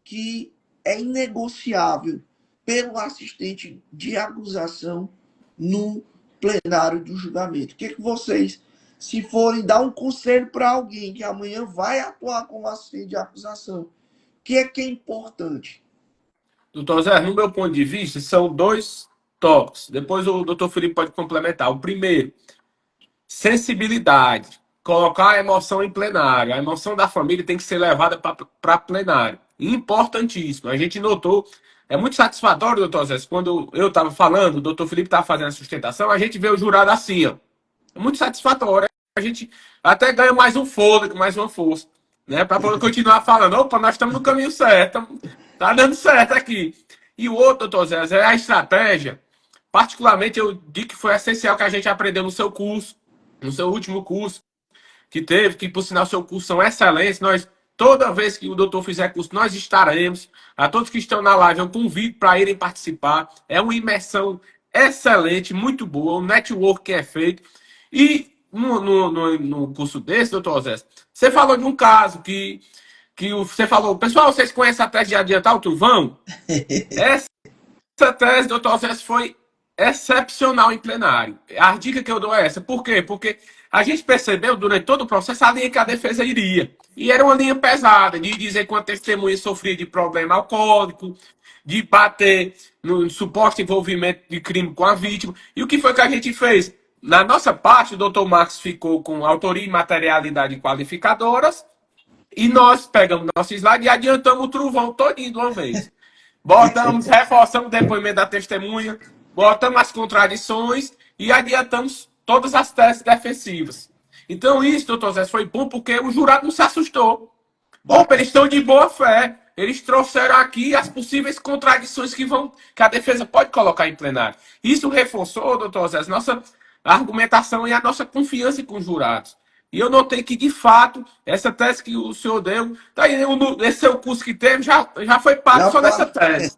que é inegociável pelo assistente de acusação no plenário do julgamento. O que vocês, se forem dar um conselho para alguém que amanhã vai atuar como assistente de acusação, o que é importante? Doutor Zé, no meu ponto de vista, são dois tópicos. Depois o doutor Felipe pode complementar. O primeiro, sensibilidade. Colocar a emoção em plenário. A emoção da família tem que ser levada para plenário. Importantíssimo. A gente notou, é muito satisfatório, doutor Zé, quando eu estava falando, o doutor Felipe estava fazendo a sustentação, a gente vê o jurado assim, ó. É muito satisfatório. A gente até ganha mais um fôlego, mais uma força, né? Para poder continuar falando. Opa, nós estamos no caminho certo. Tá dando certo aqui. E o outro, doutor Zé, é a estratégia. Particularmente, eu digo que foi essencial que a gente aprendeu no seu curso, no seu último curso que teve, que por sinal seu curso são excelentes. Nós, toda vez que o doutor fizer curso, nós estaremos. A todos que estão na live, eu convido para irem participar. É uma imersão excelente, muito boa, o network que é feito. E no curso desse, doutor Zé, você falou de um caso que você falou, pessoal, vocês conhecem a tese de adiantar o trovão? Essa tese, doutor Zé, foi excepcional em plenário. A dica que eu dou é essa. Por quê? Porque a gente percebeu durante todo o processo a linha que a defesa iria. E era uma linha pesada, de dizer que uma testemunha sofria de problema alcoólico, de bater no suposto envolvimento de crime com a vítima. E o que foi que a gente fez? Na nossa parte, o doutor Marcos ficou com autoria e materialidade qualificadoras, e nós pegamos nosso slide e adiantamos o trovão todinho de uma vez. Botamos, reforçamos o depoimento da testemunha, botamos as contradições e adiantamos todas as teses defensivas. Então isso, doutor Zé, foi bom porque o jurado não se assustou. Opa, eles estão de boa fé. Eles trouxeram aqui as possíveis contradições que a defesa pode colocar em plenário. Isso reforçou, doutor Zé, nossa argumentação e a nossa confiança com os jurados. E eu notei que, de fato, essa tese que o senhor deu, tá aí, esse seu curso que teve, já foi pago só nessa tese.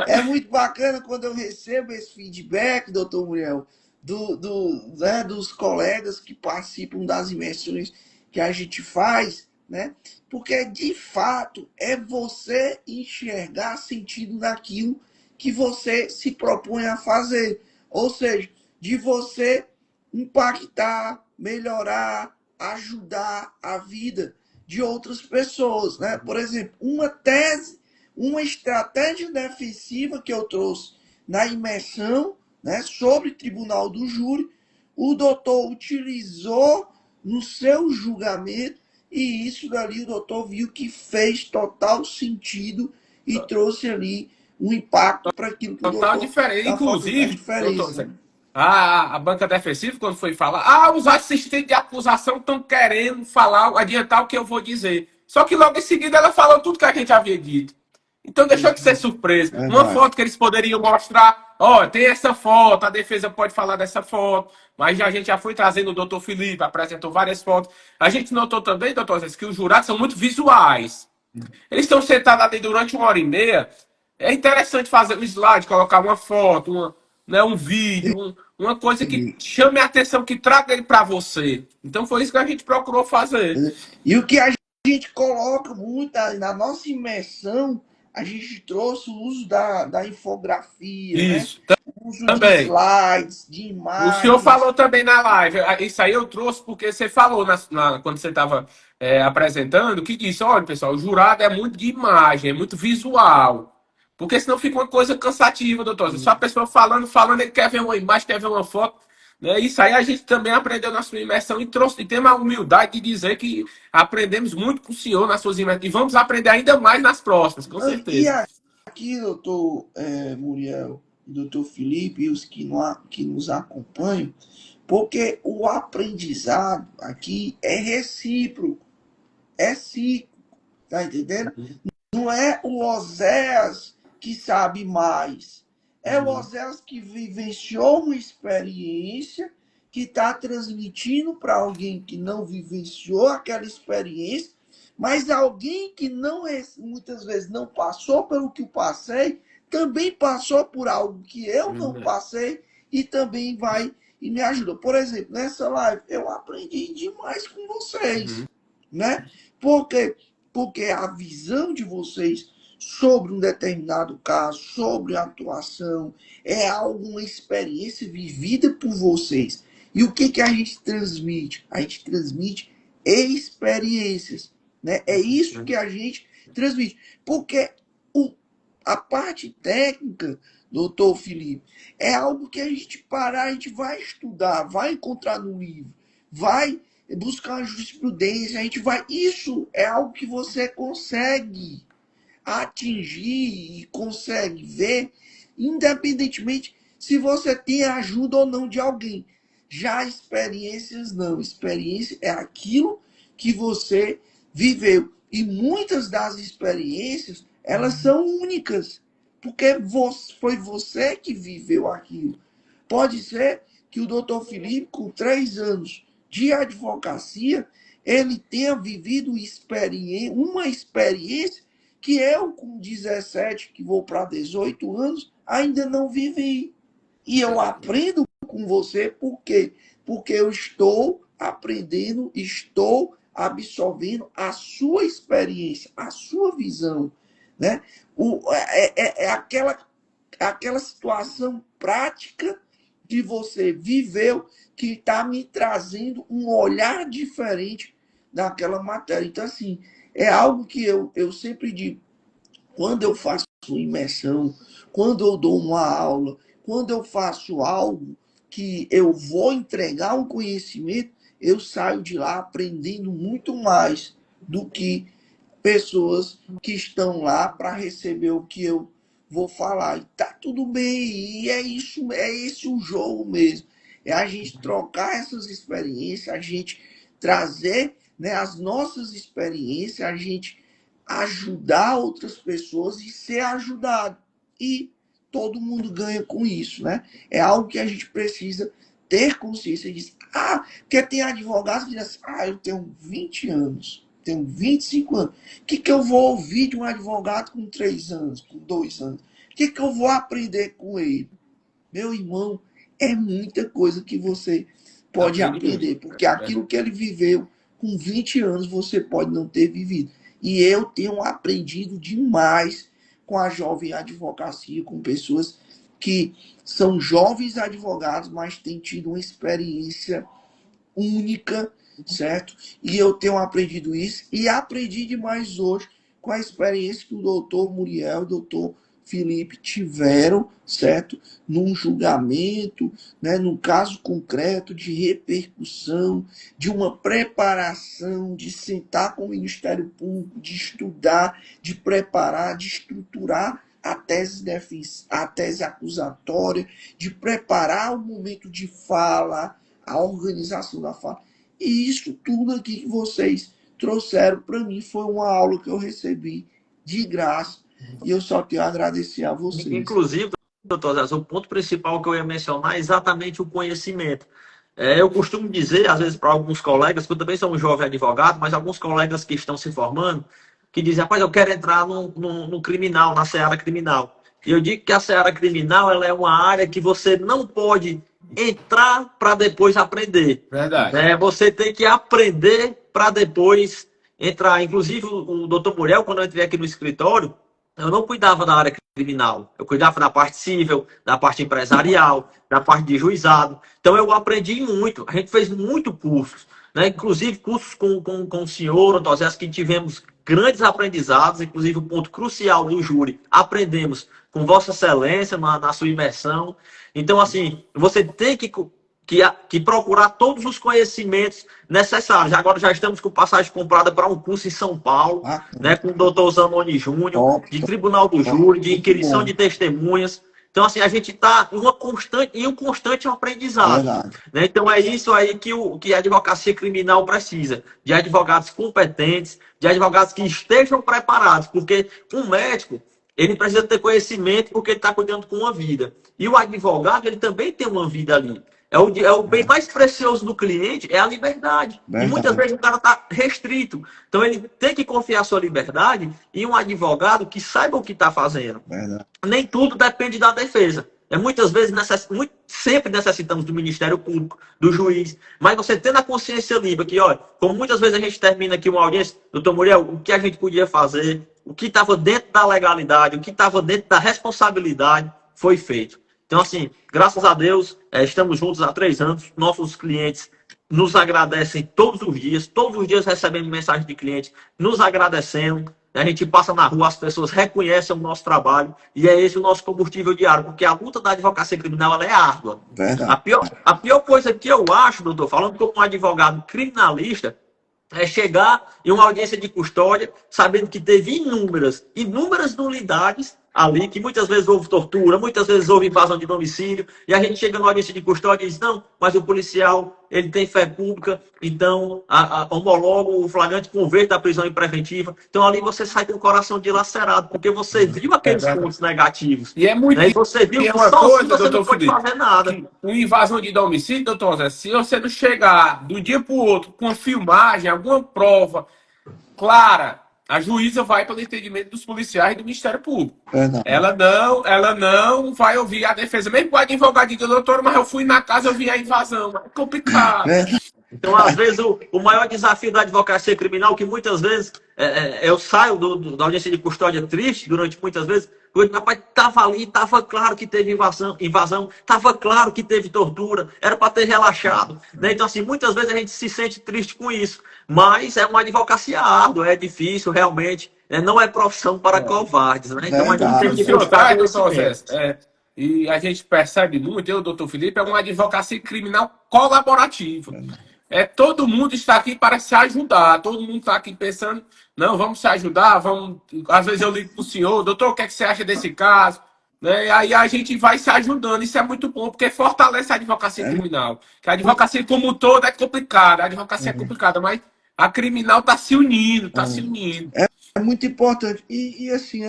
É muito bacana quando eu recebo esse feedback, doutor Muriel, dos colegas que participam das imersões que a gente faz, né? Porque, de fato, é você enxergar sentido naquilo que você se propõe a fazer. Ou seja, de você impactar, melhorar, ajudar a vida de outras pessoas, né? Por exemplo, uma estratégia defensiva que eu trouxe na imersão, né, sobre Tribunal do Júri, o doutor utilizou no seu julgamento e isso dali o doutor viu que fez total sentido e trouxe ali um impacto para aquilo que o Total doutor diferente. está fazendo, a Inclusive, doutor diferença, Zé, né? a banca defensiva, quando foi falar, os assistentes de acusação estão querendo falar, adiantar o que eu vou dizer. Só que logo em seguida ela falou tudo que a gente havia dito. Então deixou de ser surpresa. Uma Verdade. foto que eles poderiam mostrar, tem essa foto, a defesa pode falar dessa foto, mas a gente já foi trazendo o doutor Felipe, apresentou várias fotos. A gente notou também, doutor Zé, que os jurados são muito visuais. Eles estão sentados ali durante 1 hora e meia. É interessante fazer um slide, colocar uma foto, né, um vídeo, uma coisa que E, chame a atenção, que traga ele para você. Então foi isso que a gente procurou fazer. e o que a gente coloca muito na nossa imersão, a gente trouxe o uso da infografia, né? Isso, O uso de também. slides, de O senhor falou imagens. também na live, isso aí eu trouxe porque você falou quando você estava apresentando, que disse, olha pessoal, o jurado é muito de imagem, é muito visual, porque senão fica uma coisa cansativa, doutor. Só a pessoa falando, falando, ele quer ver uma imagem, quer ver uma foto, né? Isso aí a gente também aprendeu na sua imersão e trouxe, e temos a humildade de dizer que aprendemos muito com o senhor nas suas imersões, e vamos aprender ainda mais nas próximas, com E certeza. aqui, doutor Muriel, doutor Felipe e os que nos acompanham, porque o aprendizado aqui é recíproco, é cíclico, tá entendendo? Uhum, Não é o Oséias que sabe mais. É o uhum, Oséias que vivenciou uma experiência, que está transmitindo para alguém que não vivenciou aquela experiência, mas alguém que não muitas vezes não passou pelo que eu passei, também passou por algo que eu não uhum, passei e também vai e me ajuda. Por exemplo, nessa live, eu aprendi demais com vocês, uhum, né? Porque a visão de vocês sobre um determinado caso, sobre a atuação, é algo, uma experiência vivida por vocês. E o que a gente transmite? A gente transmite experiências, né? É isso que a gente transmite. Porque o, a parte técnica, doutor Felipe, é algo que a gente parar, a gente vai estudar, vai encontrar no livro, vai buscar uma jurisprudência, a gente vai. Isso é algo que você consegue atingir e consegue ver, independentemente se você tem ajuda ou não de alguém. Já experiências não. Experiência é aquilo que você viveu. E muitas das experiências, elas são únicas. Porque foi você que viveu aquilo. Pode ser que o doutor Felipe, com 3 anos de advocacia, ele tenha vivido uma experiência que eu, com 17, que vou para 18 anos, ainda não vivi. E eu aprendo com você, por quê? Porque eu estou aprendendo, estou absorvendo a sua experiência, a sua visão. Né? É aquela situação prática que você viveu que está me trazendo um olhar diferente daquela matéria. Então, assim, é algo que eu sempre digo, quando eu faço imersão, quando eu dou uma aula, quando eu faço algo que eu vou entregar um conhecimento, eu saio de lá aprendendo muito mais do que pessoas que estão lá para receber o que eu vou falar. E tá tudo bem, e é isso, é esse o jogo mesmo. É a gente trocar essas experiências, a gente trazer, né, as nossas experiências, a gente ajudar outras pessoas e ser ajudado. E todo mundo ganha com isso, né? É algo que a gente precisa ter consciência disso. Porque tem advogados que dizem assim, eu tenho 20 anos, tenho 25 anos. O que eu vou ouvir de um advogado com 3 anos, com 2 anos? O que eu vou aprender com ele? Meu irmão, é muita coisa que você pode aprende muito. aprender, porque aquilo que ele viveu com 20 anos você pode não ter vivido. E eu tenho aprendido demais com a jovem advocacia, com pessoas que são jovens advogados, mas têm tido uma experiência única, certo? E eu tenho aprendido isso e aprendi demais hoje com a experiência que o doutor Muriel e o doutor Felipe tiveram, certo? Num julgamento, né? Num caso concreto de repercussão, de uma preparação, de sentar com o Ministério Público, de estudar, de preparar, de estruturar a tese acusatória, de preparar o momento de fala, a organização da fala. E isso tudo aqui que vocês trouxeram para mim foi uma aula que eu recebi de graça e eu só tenho a agradecer a vocês. Inclusive, doutor Zé, o ponto principal que eu ia mencionar é exatamente o conhecimento. Eu costumo dizer, às vezes, para alguns colegas, que eu também sou um jovem advogado, mas alguns colegas que estão se formando, que dizem, rapaz, eu quero entrar no criminal, na seara criminal. E eu digo que a seara criminal ela é uma área que você não pode entrar para depois aprender. Verdade. Você tem que aprender para depois entrar. Inclusive, o doutor Muriel, quando eu entrei aqui no escritório, eu não cuidava da área criminal. Eu cuidava da parte civil, da parte empresarial, da parte de juizado. Então, eu aprendi muito. A gente fez muito cursos, né? Inclusive, cursos com o senhor, doutor Zé, que tivemos grandes aprendizados. Inclusive, o ponto crucial do júri. Aprendemos com Vossa Excelência na sua imersão. Então, assim, você tem que procurar todos os conhecimentos necessários. Agora já estamos com passagem comprada para um curso em São Paulo, né, com o doutor Zanoni Júnior, de Tribunal do Júri, de inquirição de testemunhas. Então, assim, a gente está em um constante aprendizado. Né? Então, é isso aí que a advocacia criminal precisa, de advogados competentes, de advogados que estejam preparados, porque um médico, ele precisa ter conhecimento porque ele está cuidando com uma vida. E o advogado, ele também tem uma vida ali. É o bem mais precioso do cliente, é a liberdade. Verdade. E muitas vezes o cara está restrito. Então ele tem que confiar sua liberdade em um advogado que saiba o que está fazendo. Verdade. Nem tudo depende da defesa. Muitas vezes, sempre necessitamos do Ministério Público, do juiz. Mas você tendo a consciência limpa, que, olha, como muitas vezes a gente termina aqui uma audiência, doutor Muriel, o que a gente podia fazer, o que estava dentro da legalidade, o que estava dentro da responsabilidade, foi feito. Então, assim, graças a Deus, estamos juntos há 3 anos. Nossos clientes nos agradecem todos os dias recebemos mensagem de clientes nos agradecendo. A gente passa na rua, as pessoas reconhecem o nosso trabalho e é esse o nosso combustível diário, porque a luta da advocacia criminal ela é árdua. A pior coisa que eu acho, doutor, falando como um advogado criminalista, é chegar em uma audiência de custódia sabendo que teve inúmeras nulidades ali, que muitas vezes houve tortura, muitas vezes houve invasão de domicílio, e a gente chega na audiência de custódia e diz, não, mas o policial, ele tem fé pública, então homologa o flagrante com o verde da prisão preventiva. Então ali você sai com o coração dilacerado, porque você viu aqueles pontos negativos. E é muito né? E você viu que uma coisa, você não pode fazer nada. Uma invasão de domicílio, doutor Zé, se você não chegar do dia para o outro com uma filmagem, alguma prova clara, a juíza vai para o entendimento dos policiais e do Ministério Público. Ela não vai ouvir a defesa. Mesmo com o advogado diga, doutor, mas eu fui na casa, eu vi a invasão. É complicado. Então, às vezes, o maior desafio da advocacia criminal, que muitas vezes eu saio da audiência de custódia triste, durante muitas vezes, porque, rapaz, estava ali, estava claro que teve invasão, estava claro que teve tortura, era para ter relaxado. Né? Então, assim, muitas vezes a gente se sente triste com isso, mas é uma advocacia árdua, é difícil, realmente, não é profissão para covardes. Né? Então, a gente tem que buscar conhecimento. E a gente percebe muito, eu, doutor Felipe, é uma advocacia criminal colaborativa. Todo mundo está aqui para se ajudar, todo mundo está aqui pensando, não, vamos se ajudar, vamos. Às vezes eu ligo para o senhor, doutor, o que, é que você acha desse caso? Né? Aí a gente vai se ajudando, isso é muito bom, porque fortalece a advocacia criminal. Que a advocacia como um todo é complicada, a advocacia é complicada, mas a criminal está se unindo, está se unindo. É muito importante, e assim,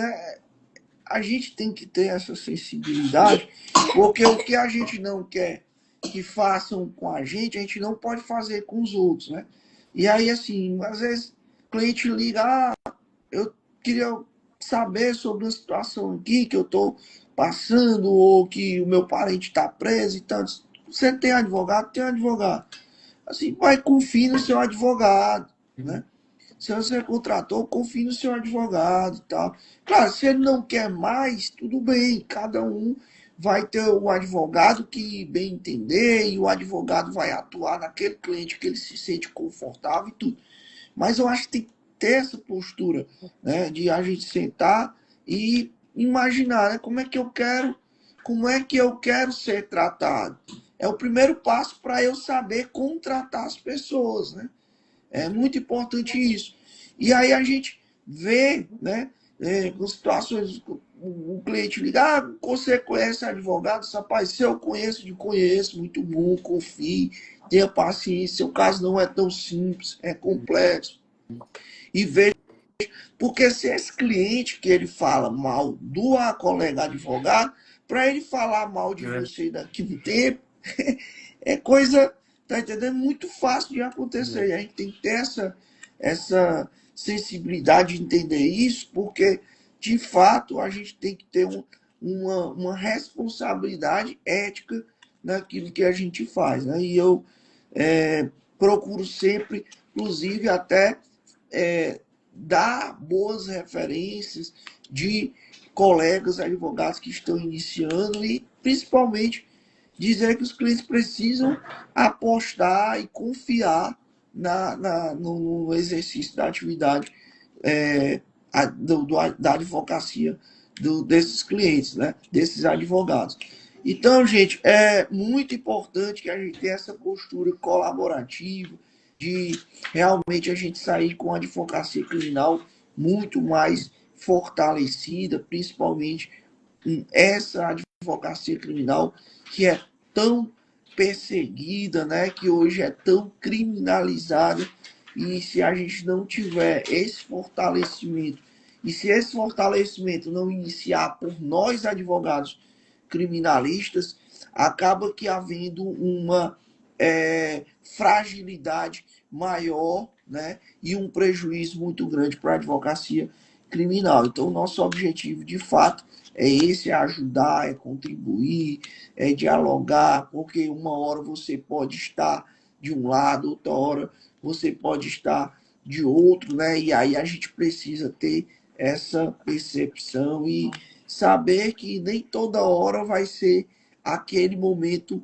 a gente tem que ter essa sensibilidade, porque o que a gente não quer que façam com a gente não pode fazer com os outros, né? E aí, assim, às vezes o cliente liga, eu queria saber sobre uma situação aqui que eu estou passando, ou que o meu parente está preso e tanto. Você tem advogado? Tem advogado. Assim, vai, confie no seu advogado, né? Se você contratou, confie no seu advogado e tal. Claro, se ele não quer mais, tudo bem, cada um vai ter o advogado que bem entender e o advogado vai atuar naquele cliente que ele se sente confortável e tudo. Mas eu acho que tem que ter essa postura, né, de a gente sentar e imaginar, né, como é que eu quero ser tratado. É o primeiro passo para eu saber como tratar as pessoas, né? É muito importante isso. E aí a gente vê, né, com situações, o cliente liga, você conhece advogado? Rapaz, se eu conheço, muito bom, confie, tenha paciência, seu caso não é tão simples, é complexo. E veja, porque se esse cliente que ele fala mal do colega advogado, para ele falar mal de você daqui a um tempo, é coisa, tá entendendo? Muito fácil de acontecer. E a gente tem que ter essa sensibilidade de entender isso, porque, de fato, a gente tem que ter uma responsabilidade ética naquilo que a gente faz. Né? E eu procuro sempre, inclusive, até dar boas referências de colegas advogados que estão iniciando e, principalmente, dizer que os clientes precisam apostar e confiar no exercício da atividade da advocacia desses clientes, né? Desses advogados. Então, gente, é muito importante que a gente tenha essa postura colaborativa, de realmente a gente sair com a advocacia criminal muito mais fortalecida, principalmente essa advocacia criminal que é tão perseguida, né, que hoje é tão criminalizada, e se a gente não tiver esse fortalecimento, e se esse fortalecimento não iniciar por nós advogados criminalistas, acaba que havendo uma fragilidade maior, né, e um prejuízo muito grande para a advocacia criminal. Então, o nosso objetivo, de fato, é esse, é ajudar, é contribuir, é dialogar, porque uma hora você pode estar de um lado, outra hora você pode estar de outro, né? E aí a gente precisa ter essa percepção e saber que nem toda hora vai ser aquele momento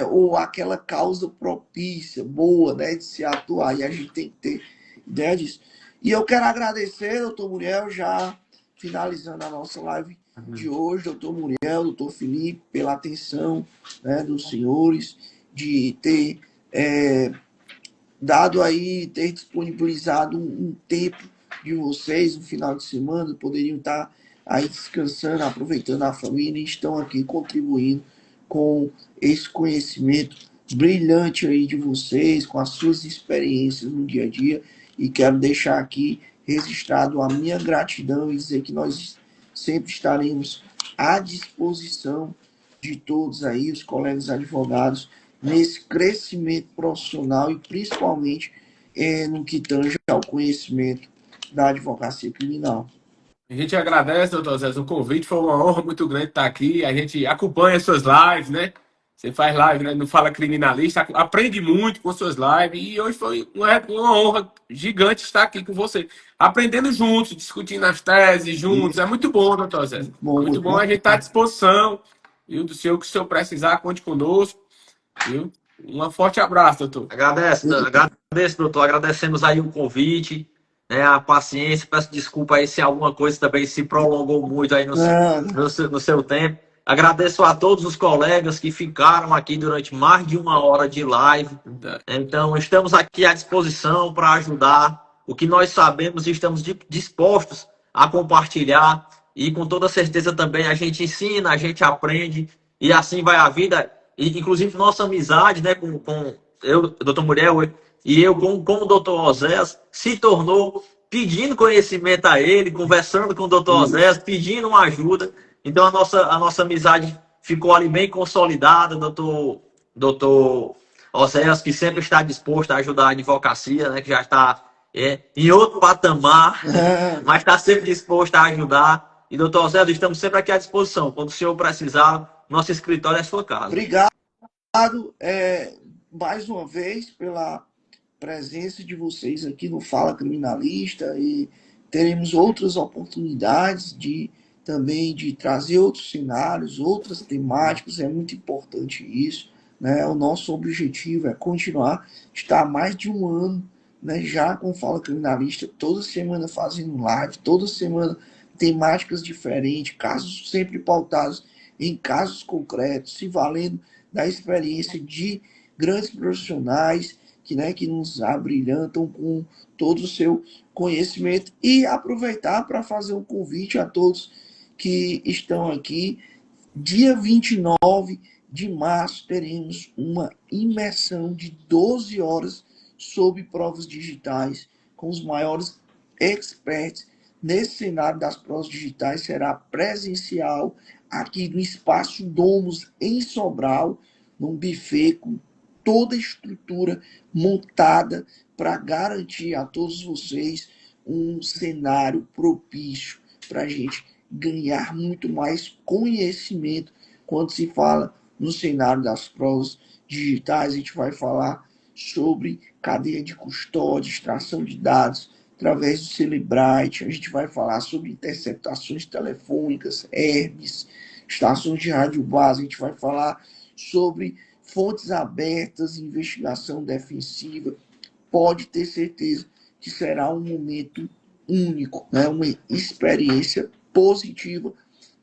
ou aquela causa propícia, boa, né, de se atuar. E a gente tem que ter ideia disso. E eu quero agradecer, doutor Muriel, já finalizando a nossa live de hoje, doutor Muriel, doutor Felipe, pela atenção, né, dos senhores, de ter dado aí, ter disponibilizado um tempo de vocês no final de semana, poderiam estar aí descansando, aproveitando a família, e estão aqui contribuindo com esse conhecimento brilhante aí de vocês, com as suas experiências no dia a dia, e quero deixar aqui registrado a minha gratidão e dizer que nós sempre estaremos à disposição de todos aí, os colegas advogados, nesse crescimento profissional e principalmente no que tange ao conhecimento da advocacia criminal. A gente agradece, doutor Zé, o convite. Foi uma honra muito grande estar aqui. A gente acompanha as suas lives, né? Você faz live, né? No Fala Criminalista, aprende muito com suas lives. E hoje foi uma honra gigante estar aqui com você. Aprendendo juntos, discutindo as teses juntos. É muito bom, doutor Zé. Muito bom. A gente está à disposição. E o senhor, que o senhor precisar, conte conosco. Viu? Um forte abraço, doutor. Agradeço, doutor. Agradecemos aí o convite, né, a paciência. Peço desculpa aí se alguma coisa também se prolongou muito aí no seu tempo. Agradeço a todos os colegas que ficaram aqui durante mais de uma hora de live. Então, estamos aqui à disposição para ajudar. O que nós sabemos e estamos dispostos a compartilhar. E com toda certeza também a gente ensina, a gente aprende. E assim vai a vida. E, inclusive, nossa amizade, né, com eu, doutor Muriel, e eu com o doutor Oséias, se tornou pedindo conhecimento a ele, conversando com o doutor Oséias, pedindo uma ajuda. Então, a nossa amizade ficou ali bem consolidada, doutor Oséias, que sempre está disposto a ajudar a advocacia, né, que já está em outro patamar, mas está sempre disposto a ajudar. E, doutor Oséias, estamos sempre aqui à disposição. Quando o senhor precisar, nosso escritório é a sua casa. Obrigado mais uma vez pela presença de vocês aqui no Fala Criminalista, e teremos outras oportunidades também de trazer outros cenários, outras temáticas. É muito importante isso, né? O nosso objetivo é continuar, estar há mais de um ano, né, já com Fala Criminalista, toda semana fazendo live, toda semana temáticas diferentes, casos sempre pautados em casos concretos, se valendo da experiência de grandes profissionais que nos abrilhantam com todo o seu conhecimento. E aproveitar para fazer um convite a todos que estão aqui. Dia 29 de março teremos uma imersão de 12 horas sobre provas digitais com os maiores experts. Nesse cenário das provas digitais será presencial aqui no Espaço Domus em Sobral, num buffet com toda a estrutura montada para garantir a todos vocês um cenário propício para a gente ganhar muito mais conhecimento quando se fala no cenário das provas digitais. A gente vai falar sobre cadeia de custódia, extração de dados através do Celebrite. A gente vai falar sobre interceptações telefônicas, herbes, estações de rádio base. A gente vai falar sobre fontes abertas, investigação defensiva. Pode ter certeza que será um momento único, né? Uma experiência positiva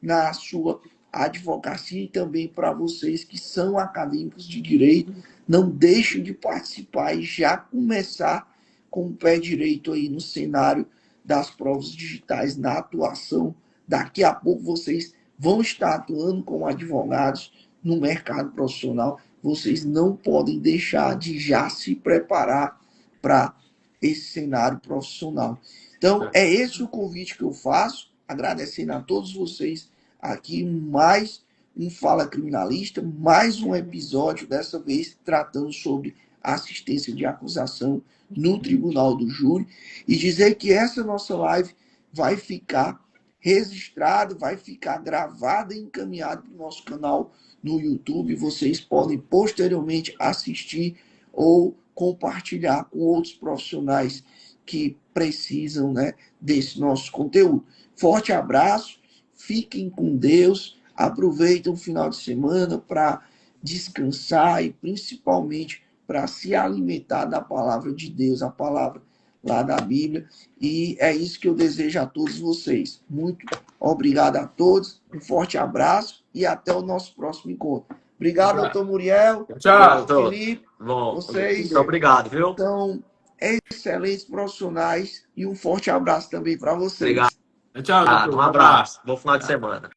na sua advocacia e também para vocês que são acadêmicos de direito. Não deixem de participar e já começar com o pé direito aí no cenário das provas digitais, na atuação. Daqui a pouco vocês vão estar atuando como advogados no mercado profissional. Vocês não podem deixar de já se preparar para esse cenário profissional. Então, é esse o convite que eu faço, agradecendo a todos vocês aqui, mais um Fala Criminalista, mais um episódio, dessa vez tratando sobre assistência de acusação no Tribunal do Júri, e dizer que essa nossa live vai ficar registrada, vai ficar gravada e encaminhada para o nosso canal no YouTube. Vocês podem posteriormente assistir ou compartilhar com outros profissionais que precisam, né, desse nosso conteúdo. Forte abraço, fiquem com Deus, aproveitem o final de semana para descansar e principalmente para se alimentar da palavra de Deus, a palavra lá da Bíblia. E é isso que eu desejo a todos vocês. Muito obrigado a todos, um forte abraço e até o nosso próximo encontro. Obrigado, doutor Muriel. Tchau, Felipe. Bom, Vocês muito obrigado, viu? são excelentes profissionais e um forte abraço também para vocês. Obrigado. Tchau, doutor. Um abraço. Bom final de semana.